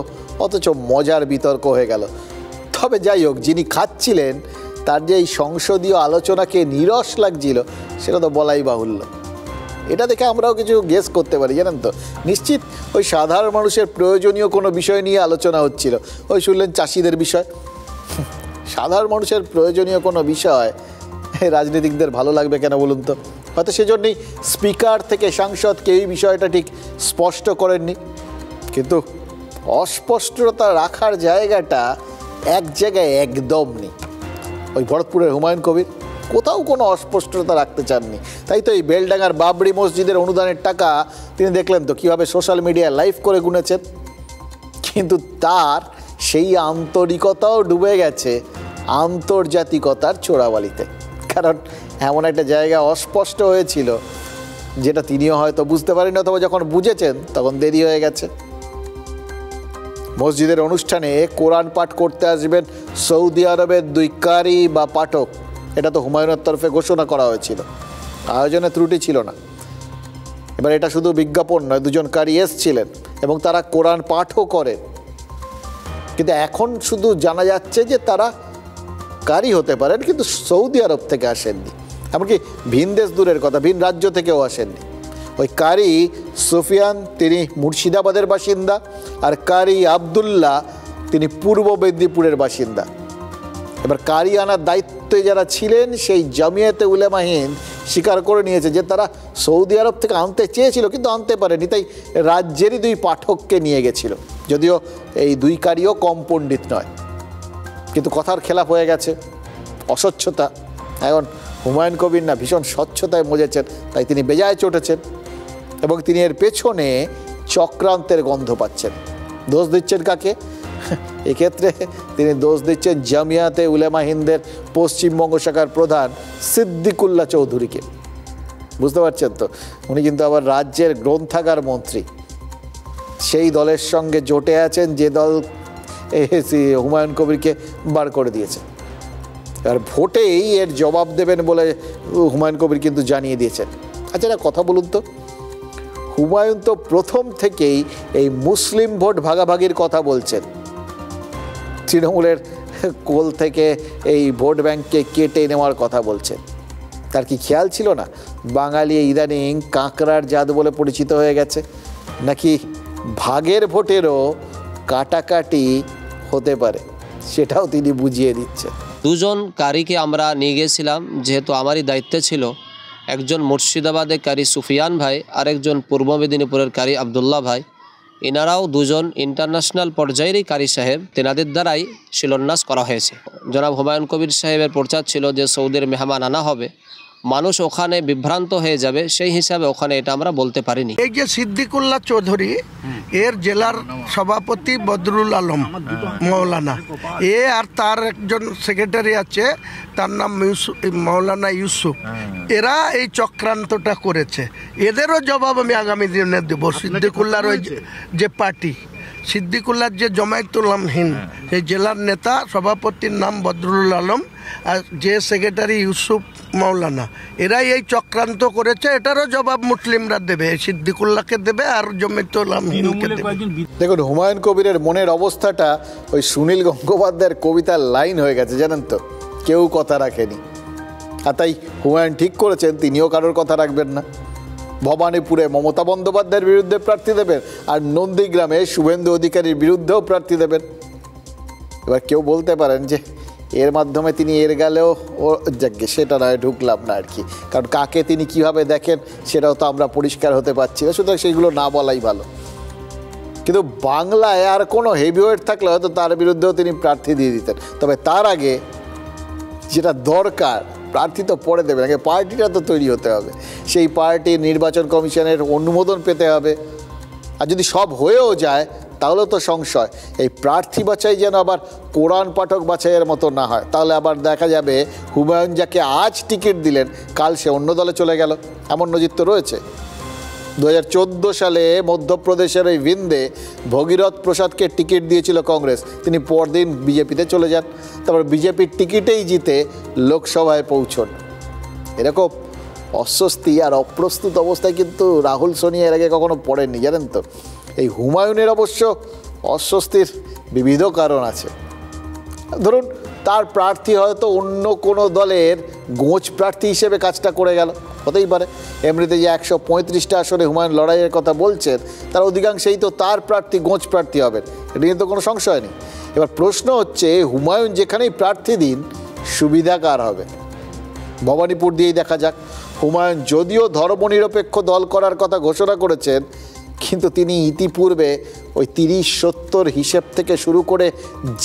অথচ মজার বিতর্ক হয়ে গেল। তবে যাই হোক, যিনি খাচ্ছিলেন তার যে এই সংসদীয় আলোচনাকে নিরস লাগছিল সেটা তো বলাই বাহুল্য। এটা দেখে আমরাও কিছু গেস করতে পারি, জানেন তো। নিশ্চিত ওই সাধারণ মানুষের প্রয়োজনীয় কোনো বিষয় নিয়ে আলোচনা হচ্ছিল। ওই শুনলেন চাষিদের বিষয়। সাধারণ মানুষের প্রয়োজনীয় কোনো বিষয় রাজনীতিকদের ভালো লাগবে কেন বলুন তো? হয়তো সেজন্যই স্পিকার থেকে সাংসদকে এই বিষয়টা ঠিক স্পষ্ট করেননি। কিন্তু অস্পষ্টতা রাখার জায়গাটা এক জায়গায় একদম নেই। ওই ভরতপুরের হুমায়ুন কবির কোথাও কোনো অস্পষ্টতা রাখতে চাননি। তাই তো এই বেলডাঙ্গার বাবরি মসজিদের অনুদানের টাকা তিনি দেখলেন তো কীভাবে সোশ্যাল মিডিয়ায় লাইভ করে গুনেছেন, কিন্তু তার সেই আন্তরিকতাও ডুবে গেছে আন্তর্জাতিকতার চোরাবালিতে। কারণ এমন একটা জায়গা অস্পষ্ট হয়েছিল যেটা তিনিও হয়তো বুঝতে পারেননি, অথবা যখন বুঝেছেন তখন দেরি হয়ে গেছে। মসজিদের অনুষ্ঠানে কোরআন পাঠ করতে আসবেন সৌদি আরবের 2 কারি বা পাঠক, এটা তো হুমায়ুনের তরফে ঘোষণা করা হয়েছিল, আয়োজনে ত্রুটি ছিল না। এবার এটা শুধু বিজ্ঞাপন নয়, 2 জন কারি এসছিলেন এবং তারা কোরআন পাঠও করেন, কিন্তু এখন শুধু জানা যাচ্ছে যে তারা কারি হতে পারেন কিন্তু সৌদি আরব থেকে আসেননি, এমনকি ভিন দেশ দূরের কথা, ভিন রাজ্য থেকেও আসেননি। ওই কারি সুফিয়ান তিনি মুর্শিদাবাদের বাসিন্দা, আর কারি আবদুল্লাহ তিনি পূর্ব মেদিনীপুরের বাসিন্দা। এবার কারি আনার দায়িত্বে যারা ছিলেন সেই জামিয়াতে উলেমা হিন্দ স্বীকার করে নিয়েছে যে তারা সৌদি আরব থেকে আনতে চেয়েছিল কিন্তু আনতে পারেনি, তাই রাজ্যেরই 2 পাঠককে নিয়ে গেছিল। যদিও এই 2 কারিও কম পণ্ডিত নয়, কিন্তু কথার খেলাপ হয়ে গেছে, অস্বচ্ছতা। এখন হুমায়ুন কবির না ভীষণ স্বচ্ছতায় মজেছেন, তাই তিনি বেজায় চটেছেন এবং তিনি এর পেছনে চক্রান্তের গন্ধ পাচ্ছেন। দোষ দিচ্ছেন কাকে? এক্ষেত্রে তিনি দোষ দিচ্ছেন জামিয়াতে উলেমা হিন্দের পশ্চিমবঙ্গ শাখার প্রধান সিদ্দিকুল্লাহ চৌধুরীকে। বুঝতে পারছেন তো, উনি কিন্তু আবার রাজ্যের গ্রন্থাগার মন্ত্রী, সেই দলের সঙ্গে জোটে আছেন যে দল হুমায়ুন কবিরকে বার করে দিয়েছে। আর ভোটেই এর জবাব দেবেন বলে হুমায়ুন কবির কিন্তু জানিয়ে দিয়েছেন। আচ্ছা একটা কথা বলুন তো, হুমায়ুন তো প্রথম থেকেই এই মুসলিম ভোট ভাগাভাগির কথা বলছেন, তৃণমূলের কোল থেকে এই ভোট ব্যাংককে কেটে নেওয়ার কথা বলছেন। তার কি খেয়াল ছিল না বাঙালি ইদানিং কাঁকড়ার জাত বলে পরিচিত হয়ে গেছে, নাকি ভাগের ভোটেরও কাটাকাটি হতে পারে, সেটাও তিনি বুঝিয়ে দিচ্ছেন। 2 জন কারিকে আমরা নিয়ে গেছিলাম, যেহেতু আমারই দায়িত্বে ছিল। একজন মুর্শিদাবাদের কারি সুফিয়ান ভাই, আরেকজন পূর্ব মেদিনীপুরের কারি আবদুল্লাহ ভাই। এনারাও 2 জন ইন্টারন্যাশনাল পর্যায়েরই কারি সাহেব, তেনাদের দ্বারাই শিলান্যাস করা হয়েছে। জনাব হুমায়ুন কবির সাহেবের প্রচার ছিল যে সৌদির মেহমান আনা হবে, মানুষ ওখানে বিভ্রান্ত হয়ে যাবে, সেই হিসাবে ওখানে এটা আমরা বলতে পারিনি। এই যে সিদ্দিকুল্লাহ চৌধুরী, এর জেলার সভাপতি বদরুল আলম মৌলানা, আর তার একজন সেক্রেটারি আছে, তার নাম মৌলানা ইউসুফ। এরা এই চক্রান্তটা করেছে, এদেরও জবাব আমি আগামী দিনে দেব। সিদ্দিকুল্লাহর ওই যে পার্টি, সিদ্দিকুল্লাহর যে জমায়েতুল হিন্দ, সেই জেলার নেতা সভাপতির নাম বদরুল আলম, আর যে সেক্রেটারি ইউসুফ মৌলানা, এরাই এই চক্রান্ত করেছে। এটারও জবাব মুসলিমরা দেবে, সিদ্দিকুল্লাহকে দেবে আর জমায়েতুল হিন্দকে দেবে। দেখুন হুমায়ুন কবিরের মনের অবস্থাটা ওই সুনীল গঙ্গোপাধ্যায়ের কবিতার লাইন হয়ে গেছে, জানেন তো, কেউ কথা রাখেনি। আর তাই হুমায়ুন ঠিক করেছেন তিনিও কারোর কথা রাখবেন না। ভবানীপুরে মমতা বন্দ্যোপাধ্যায়ের বিরুদ্ধে প্রার্থী দেবেন, আর নন্দীগ্রামে শুভেন্দু অধিকারীর বিরুদ্ধেও প্রার্থী দেবেন। এবার কেউ বলতে পারেন যে এর মাধ্যমে তিনি এর গেলেও ও যাকে সেটা নয়, ঢুকলাম না আর কি, কারণ কাকে তিনি কিভাবে দেখেন সেটাও তো আমরা পরিষ্কার হতে পারছি না, সুতরাং সেইগুলো না বলাই ভালো। কিন্তু বাংলায় আর কোনো হেভিওয়েট থাকলে হয়তো তার বিরুদ্ধেও তিনি প্রার্থী দিয়ে দিতেন। তবে তার আগে যেটা দরকার, প্রার্থী তো পরে দেবেন, আগে পার্টিটা তো তৈরি হতে হবে, সেই পার্টির নির্বাচন কমিশনের অনুমোদন পেতে হবে। আর যদি সব হয়েও যায় তাহলে তো সংশয়, এই প্রার্থী বাছাই যেন আবার কোরআন পাঠক বাছাইয়ের মতো না হয়, তাহলে আবার দেখা যাবে হুমায়ুন যাকে আজ টিকিট দিলেন কাল সে অন্য দলে চলে গেল, এমন নজির তো রয়েছে। 2014 সালে মধ্যপ্রদেশের ওই ভিন্দে ভগীরথ প্রসাদকে টিকিট দিয়েছিল কংগ্রেস, তিনি পরদিন বিজেপিতে চলে যান, তারপর বিজেপির টিকিটেই জিতে লোকসভায় পৌঁছন। এরকম অস্বস্তি আর অপ্রস্তুত অবস্থায় কিন্তু রাহুল সোনিয়া এর আগে কখনো পড়েননি, জানেন তো। এই হুমায়ুনের অবশ্য অস্বস্তির বিবিধ কারণ আছে। ধরুন তার প্রার্থী হয়তো অন্য কোনো দলের গোঁচ প্রার্থী হিসেবে কাজটা করে গেল, হতেই পারে। এমনিতে যে 135টা আসনে হুমায়ুন লড়াইয়ের কথা বলছেন তার অধিকাংশেই তো তার প্রার্থী গোঁচ প্রার্থী হবেন, এটা নিয়ে তো কোনো সংশয় নেই। এবার প্রশ্ন হচ্ছে হুমায়ুন যেখানেই প্রার্থী দিন সুবিধা কার হবে? ভবানীপুর দিয়েই দেখা যাক। হুমায়ুন যদিও ধর্মনিরপেক্ষ দল করার কথা ঘোষণা করেছেন, কিন্তু তিনি ইতিপূর্বে ওই 30-70 হিসেব থেকে শুরু করে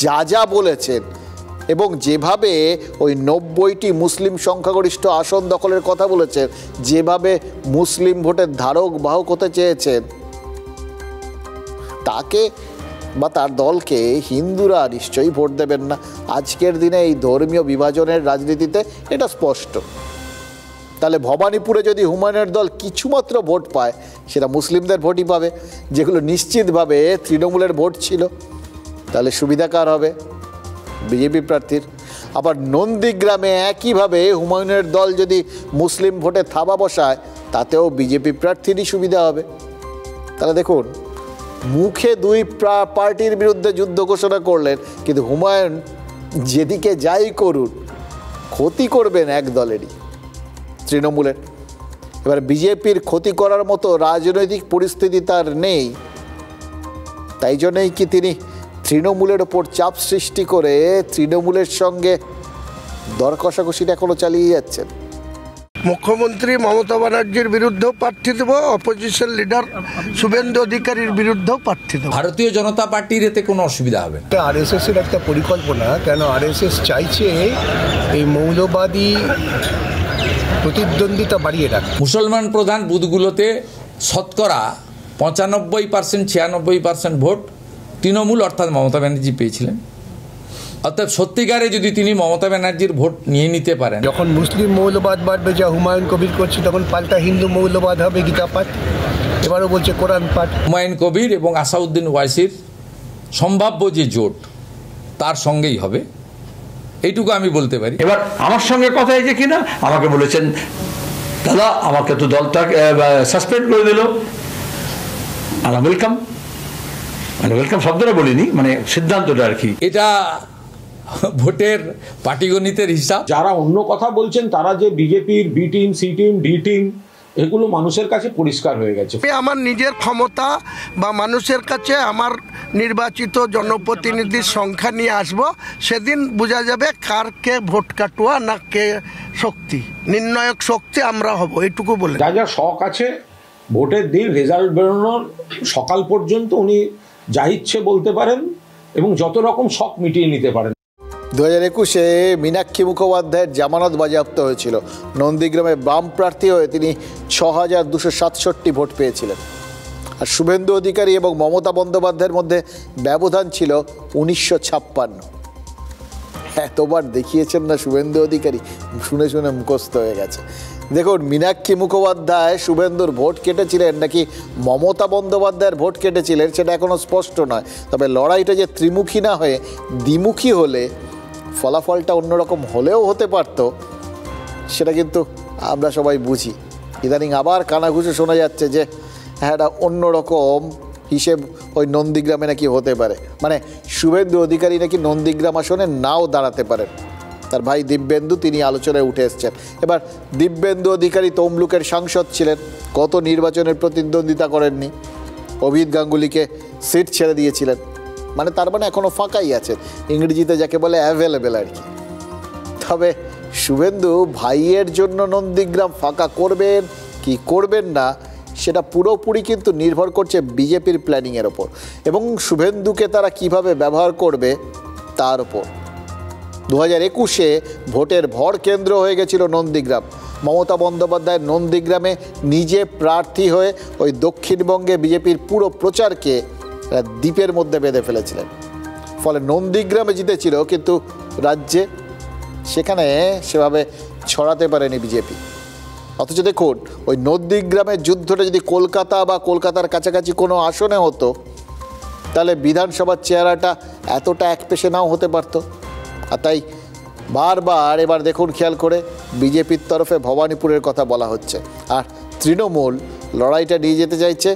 যা যা বলেছেন এবং যেভাবে ওই 90টি মুসলিম সংখ্যাগরিষ্ঠ আসন দখলের কথা বলেছেন, যেভাবে মুসলিম ভোটের ধারক বাহক হতে চেয়েছেন, তাকে বা তার দলকে হিন্দুরা নিশ্চয়ই ভোট দেবেন না। আজকের দিনে এই ধর্মীয় বিভাজনের রাজনীতিতে এটা স্পষ্ট। তাহলে ভবানীপুরে যদি হুমায়ুনের দল কিছুমাত্র ভোট পায়, সেটা মুসলিমদের ভোটই পাবে, যেগুলো নিশ্চিতভাবে তৃণমূলের ভোট ছিল। তাহলে সুবিধা কার হবে? বিজেপি প্রার্থীর। আবার নন্দীগ্রামে একইভাবে হুমায়ুনের দল যদি মুসলিম ভোটে থাবা বসায়, তাতেও বিজেপি প্রার্থীরই সুবিধা হবে। তাহলে দেখুন, মুখে দুই পার্টির বিরুদ্ধে যুদ্ধ ঘোষণা করলেন, কিন্তু হুমায়ুন যেদিকে যাই করুন ক্ষতি করবেন এক দলেরই, তৃণমূলের। এবার বিজেপির ক্ষতি করার মতো রাজনৈতিক পরিস্থিতি তার নেই, তাই জন্যই কি তিনি তৃণমূলের ওপর চাপ সৃষ্টি করে তৃণমূলের সঙ্গে দর কষাকষিটা এখনো চালিয়ে যাচ্ছেন। মুখ্যমন্ত্রী মমতা ব্যানার্জির বিরুদ্ধেও প্রার্থী দেব, অপোজিশন লিডার শুভেন্দু অধিকারীর বিরুদ্ধেও প্রার্থী দেব। ভারতীয় জনতা পার্টির এতে কোনো অসুবিধা হবে না। আরএসএস এর একটা পরিকল্পনা, কেন আরএসএস চাইছে এই মৌলবাদী প্রতিদ্বন্দ্বিতা বাড়িয়ে রাখতে। মুসলমান প্রধান বুথগুলোতে শতকরা 95% 96% ভোট তৃণমূল অর্থাৎ মমতা ব্যানার্জি পেয়েছিলেন। অর্থাৎ সত্যিকারে যদি তিনি মমতা ব্যানার্জির ভোট নিয়ে নিতে পারেন, যখন মুসলিম মৌলবাদ বাড়বে, যা হুমায়ুন কবির করছে, তখন পাল্টা হিন্দু মৌলবাদ হবে, গীতা পাঠ, এবারও বলছে কোরআন পাঠ। হুমায়ুন কবির এবং আসাউদ্দিন ওয়াইসির সম্ভাব্য যে জোট, তার সঙ্গেই হবে, এইটুকু আমি বলতে পারি। এবার আমার সঙ্গে কথা হয়েছে কিনা, আমাকে বলেছেন দাদা আমাকে তো দলটাকে সাসপেন্ড করে দিল, আর ওয়েলকাম, মানে ওয়েলকাম শব্দটা বলিনি, মানে সিদ্ধান্তটা আর কি। এটা ভোটের পাটিগণিতের হিসাব। যারা অন্য কথা বলছেন তারা যে বিজেপির B team, C team, D team, এগুলো মানুষের কাছে পরিষ্কার হয়ে গেছে। আমার নিজের ক্ষমতা বা মানুষের কাছে আমার নির্বাচিত জনপ্রতিনিধির সংখ্যা নিয়ে আসব, সেদিন বোঝা যাবে কার কে ভোট কাটুয়া না কে শক্তি, নির্ণায়ক শক্তি আমরা হব, এইটুকু বলে। যা যা শখ আছে, ভোটের দিন রেজাল্ট বেরোনোর সকাল পর্যন্ত উনি যা ইচ্ছে বলতে পারেন এবং যত রকম শখ মিটিয়ে নিতে পারেন। 2021-এ মীনাক্ষী মুখোপাধ্যায়ের জামানত বাজেয়াপ্ত হয়েছিল। নন্দীগ্রামে বাম প্রার্থী হয়ে তিনি 6267 ভোট পেয়েছিলেন। আর শুভেন্দু অধিকারী এবং মমতা বন্দ্যোপাধ্যায়ের মধ্যে ব্যবধান ছিল 1956। এতবার দেখিয়েছেন না শুভেন্দু অধিকারী, শুনে শুনে মুখস্থ হয়ে গেছে। দেখুন, মীনাক্ষী মুখোপাধ্যায় শুভেন্দুর ভোট কেটেছিলেন নাকি মমতা বন্দ্যোপাধ্যায়ের ভোট কেটেছিলেন সেটা এখনও স্পষ্ট নয়। তবে লড়াইটা যে ত্রিমুখী না হয়ে দ্বিমুখী হলে ফলাফলটা অন্যরকম হলেও হতে পারত, সেটা কিন্তু আমরা সবাই বুঝি। ইদানিং আবার কানাঘুষো শোনা যাচ্ছে যে হ্যাঁ, এটা অন্যরকম হিসেব ওই নন্দীগ্রামে নাকি হতে পারে, মানে শুভেন্দু অধিকারী নাকি নন্দীগ্রাম আসনে নাও দাঁড়াতে পারেন। তার ভাই দিব্যেন্দু তিনি আলোচনায় উঠে এসছেন। এবার দিব্যেন্দু অধিকারী তমলুকের সাংসদ ছিলেন, কত নির্বাচনের প্রতিদ্বন্দ্বিতা করেননি, অভিজিৎ গাঙ্গুলিকে সিট ছেড়ে দিয়েছিলেন, মানে তার মানে এখনও ফাঁকাই আছেন, ইংরেজিতে যাকে বলে অ্যাভেলেবেল আর কি। তবে শুভেন্দু ভাইয়ের জন্য নন্দীগ্রাম ফাঁকা করবেন কি করবেন না, সেটা পুরোপুরি কিন্তু নির্ভর করছে বিজেপির প্ল্যানিংয়ের ওপর এবং শুভেন্দুকে তারা কিভাবে ব্যবহার করবে তার ওপর। 2021-এ ভোটের ভর কেন্দ্র হয়ে গেছিল নন্দীগ্রাম। মমতা বন্দ্যোপাধ্যায় নন্দীগ্রামে নিজে প্রার্থী হয়ে ওই দক্ষিণবঙ্গে বিজেপির পুরো প্রচারকে দ্বীপের মধ্যে বেঁধে ফেলেছিলেন। ফলে নন্দীগ্রামে জিতেছিল, কিন্তু রাজ্যে সেখানে সেভাবে ছড়াতে পারেনি বিজেপি। অথচ দেখুন, ওই নন্দীগ্রামের যুদ্ধটা যদি কলকাতা বা কলকাতার কাছাকাছি কোনো আসনে হতো, তাহলে বিধানসভার চেহারাটা এতটা একপেশে নাও হতে পারত। আর তাই বারবার এবার দেখুন খেয়াল করে বিজেপির তরফে ভবানীপুরের কথা বলা হচ্ছে, আর তৃণমূল লড়াইটা নিয়ে যেতে চাইছে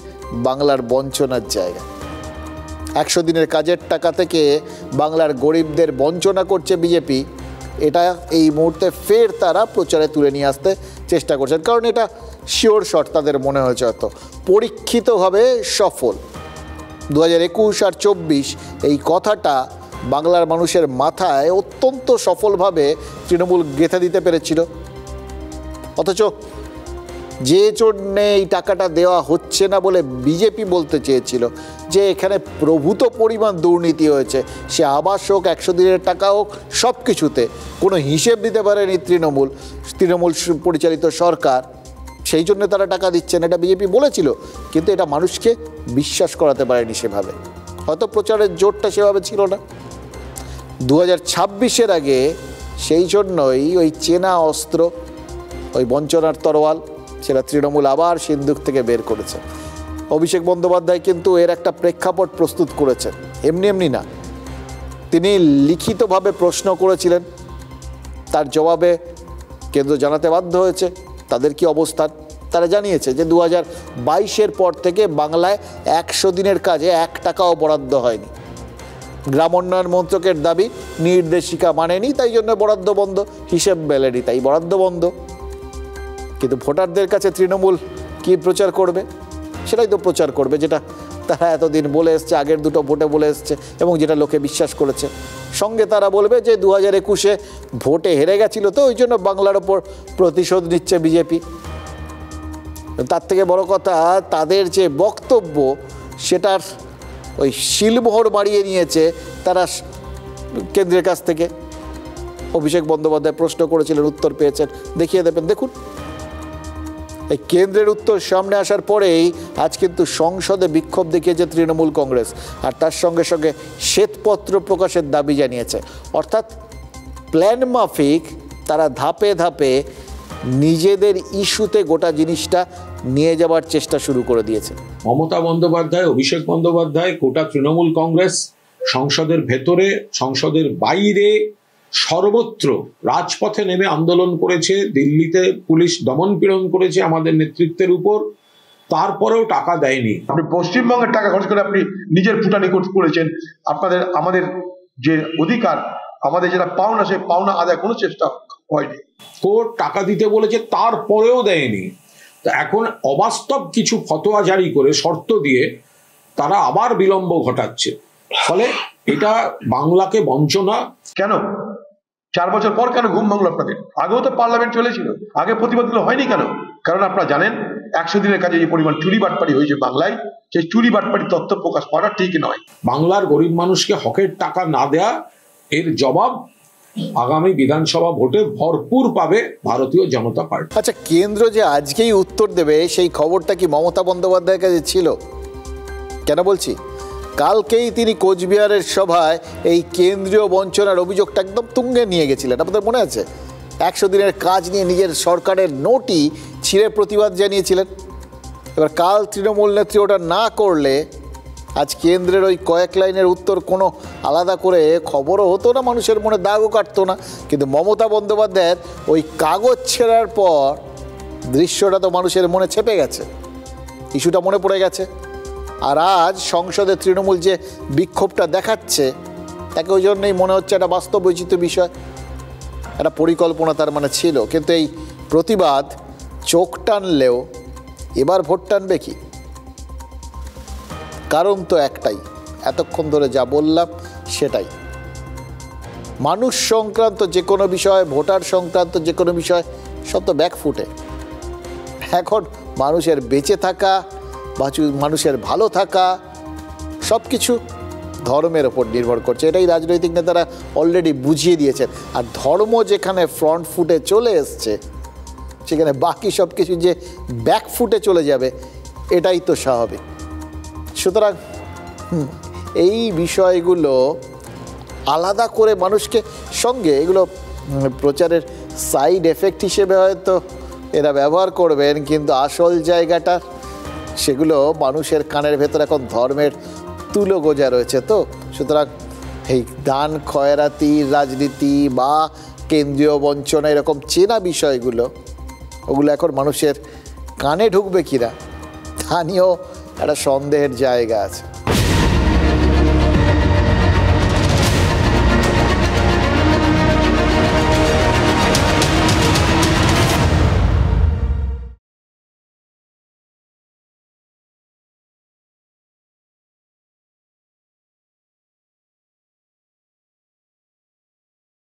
বাংলার বঞ্চনার জায়গা। 100 দিনের কাজের টাকা থেকে বাংলার গরিবদের বঞ্চনা করছে বিজেপি, এটা এই মুহূর্তে ফের তারা প্রচারে তুলে নিয়ে আসতে চেষ্টা করছেন, কারণ এটা শিওর শট তাদের মনে হয়েছে হয়তো পরীক্ষিতভাবে সফল। 2021 আর 24 এই কথাটা বাংলার মানুষের মাথায় অত্যন্ত সফলভাবে তৃণমূল গেঁথে দিতে পেরেছিল। অথচ যে জন্যে এই টাকাটা দেওয়া হচ্ছে না বলে বিজেপি বলতে চেয়েছিল, যে এখানে প্রভূত পরিমাণ দুর্নীতি হয়েছে, সে আবাস হোক, 100 দিনের টাকা হোক, সব কিছুতে কোনো হিসেব দিতে পারেনি তৃণমূল পরিচালিত সরকার, সেই জন্য তারা টাকা দিচ্ছেন, এটা বিজেপি বলেছিল, কিন্তু এটা মানুষকে বিশ্বাস করাতে পারেনি সেভাবে, হয়তো প্রচারের জোরটা সেভাবে ছিল না। 2026-এর আগে সেই জন্যই ওই চেনা অস্ত্র, ওই বঞ্চনার তরোয়াল, সেটা তৃণমূল আবার সিন্দুক থেকে বের করেছে। অভিষেক বন্দ্যোপাধ্যায় কিন্তু এর একটা প্রেক্ষাপট প্রস্তুত করেছেন, এমনি এমনি না। তিনি লিখিতভাবে প্রশ্ন করেছিলেন, তার জবাবে কেন্দ্র জানাতে বাধ্য হয়েছে তাদের কি অবস্থান। তারা জানিয়েছে যে 2022-এর পর থেকে বাংলায় 100 দিনের কাজে 1 টাকাও বরাদ্দ হয়নি। গ্রাম উন্নয়ন মন্ত্রকের দাবি নির্দেশিকা মানেনি, তাই জন্য বরাদ্দ বন্ধ, হিসেব মেলেনি, তাই বরাদ্দ বন্ধ। কিন্তু ভোটারদের কাছে তৃণমূল কি প্রচার করবে? সেটাই তো প্রচার করবে যেটা তারা এতদিন বলে এসছে, আগের দুটো ভোটে বলে এসছে, এবং যেটা লোকে বিশ্বাস করেছে। সঙ্গে তারা বলবে যে 2021-এ ভোটে হেরে গেছিল, তো ওই জন্য বাংলার ওপর প্রতিশোধ নিচ্ছে বিজেপি। তার থেকে বড় কথা, তাদের যে বক্তব্য সেটার ওই শিলমোহর বাড়িয়ে নিয়েছে তারা কেন্দ্রের কাছ থেকে। অভিষেক বন্দ্যোপাধ্যায় প্রশ্ন করেছিলেন, উত্তর পেয়েছেন, দেখিয়ে দেবেন, দেখুন। এই কেন্দ্রের উত্তর সামনে আসার পরেই আজ কিন্তু সংসদে বিক্ষোভ দেখিয়েছে তৃণমূল কংগ্রেস, আর তার সঙ্গে সঙ্গে শ্বেতপত্র প্রকাশের দাবি জানিয়েছে। অর্থাৎ প্ল্যান মাফিক তারা ধাপে ধাপে নিজেদের ইস্যুতে গোটা জিনিসটা নিয়ে যাবার চেষ্টা শুরু করে দিয়েছে। মমতা বন্দ্যোপাধ্যায়, অভিষেক বন্দ্যোপাধ্যায়, গোটা তৃণমূল কংগ্রেস সংসদের ভেতরে, সংসদের বাইরে, সর্বত্র রাজপথে নেমে আন্দোলন করেছে। দিল্লিতে পুলিশ দমন পীড়ন করেছে আমাদের নেতৃত্বের উপর, তারপরেও টাকা দেয়নি। আপনি পশ্চিমবঙ্গের টাকা খরচ করে আপনি নিজের ফুটানি করেছেন। আমাদের যে অধিকার, আমাদের যেটা পাওনা, সেই পাওনা আদায় কোনো চেষ্টা হয়নি। কোর্ট টাকা দিতে বলেছে, তারপরেও দেয়নি। তো এখন অবাস্তব কিছু ফতোয়া জারি করে শর্ত দিয়ে তারা আবার বিলম্ব ঘটাচ্ছে। ফলে এটা বাংলাকে বঞ্চনা। কেন 4 বছর পর কেন ঘুম ভাঙলো আপনাদের? আগেও তো পার্লামেন্ট চলেছিল, আগে প্রতিবাদগুলো হয়নি কেন? কারণ আপনারা জানেন 100 দিনের কাজে যে পরিমাণ চুরি বাটপাড়ি হয়েছে বাংলায়, সেই চুরি বাটপাড়ি তথ্য প্রকাশ করা ঠিক নয়। বাংলার গরিব মানুষকে হকের টাকা না দেয়া, এর জবাব আগামী বিধানসভা ভোটে ভরপুর পাবে ভারতীয় জনতা পার্টি। আচ্ছা, কেন্দ্র যে আজকেই উত্তর দেবে সেই খবরটা কি মমতা বন্দ্যোপাধ্যায়ের কাছে ছিল? কেন বলছি, কালকেই তিনি কোচবিহারের সভায় এই কেন্দ্রীয় বঞ্চনার অভিযোগটা একদম তুঙ্গে নিয়ে গেছিলেন। আপনাদের মনে আছে? 100 দিনের কাজ নিয়ে নিজের সরকারের নোটই ছিঁড়ে প্রতিবাদ জানিয়েছিলেন। এবার কাল তৃণমূল নেত্রী ওটা না করলে আজ কেন্দ্রের ওই কয়েক লাইনের উত্তর কোনো আলাদা করে খবরও হতো না, মানুষের মনে দাগও কাটতো না। কিন্তু মমতা বন্দ্যোপাধ্যায়ের ওই কাগজ ছেঁড়ার পর দৃশ্যটা তো মানুষের মনে ছেপে গেছে, ইস্যুটা মনে পড়ে গেছে। আর আজ সংসদে তৃণমূল যে বিক্ষোভটা দেখাচ্ছে, তাকে ওই জন্যই মনে হচ্ছে একটা বাস্তব বৈচিত্র বিষয়, একটা পরিকল্পনা তার মানে ছিল। কিন্তু এই প্রতিবাদ চোখ টানলেও এবার ভোট টানবে কি? কারণ তো একটাই, এতক্ষণ ধরে যা বললাম সেটাই। মানুষ সংক্রান্ত যে কোনো বিষয়, ভোটার সংক্রান্ত যে কোনো বিষয়, সব তো ব্যাকফুটে। এখন মানুষের বেঁচে থাকা, মানুষের ভালো থাকা, সব কিছু ধর্মের ওপর নির্ভর করছে। এটাই রাজনৈতিক নেতারা অলরেডি বুঝিয়ে দিয়েছেন। আর ধর্ম যেখানে ফ্রন্ট ফুটে চলে এসছে, সেখানে বাকি সব কিছু যে ব্যাক ফুটে চলে যাবে, এটাই তো স্বাভাবিক। সুতরাং এই বিষয়গুলো আলাদা করে মানুষকে সঙ্গে, এগুলো প্রচারের সাইড এফেক্ট হিসেবে হয়তো এরা ব্যবহার করবেন, কিন্তু আসল জায়গাটা সেগুলো মানুষের কানের ভেতর এখন ধর্মের তুলো গোজা রয়েছে। তো সুতরাং এই দান খয়রাতি রাজনীতি বা কেন্দ্রীয় বঞ্চনা, এরকম চেনা বিষয়গুলো, ওগুলো এখন মানুষের কানে ঢুকবে কিনা তা নিয়েও একটা সন্দেহের জায়গা আছে।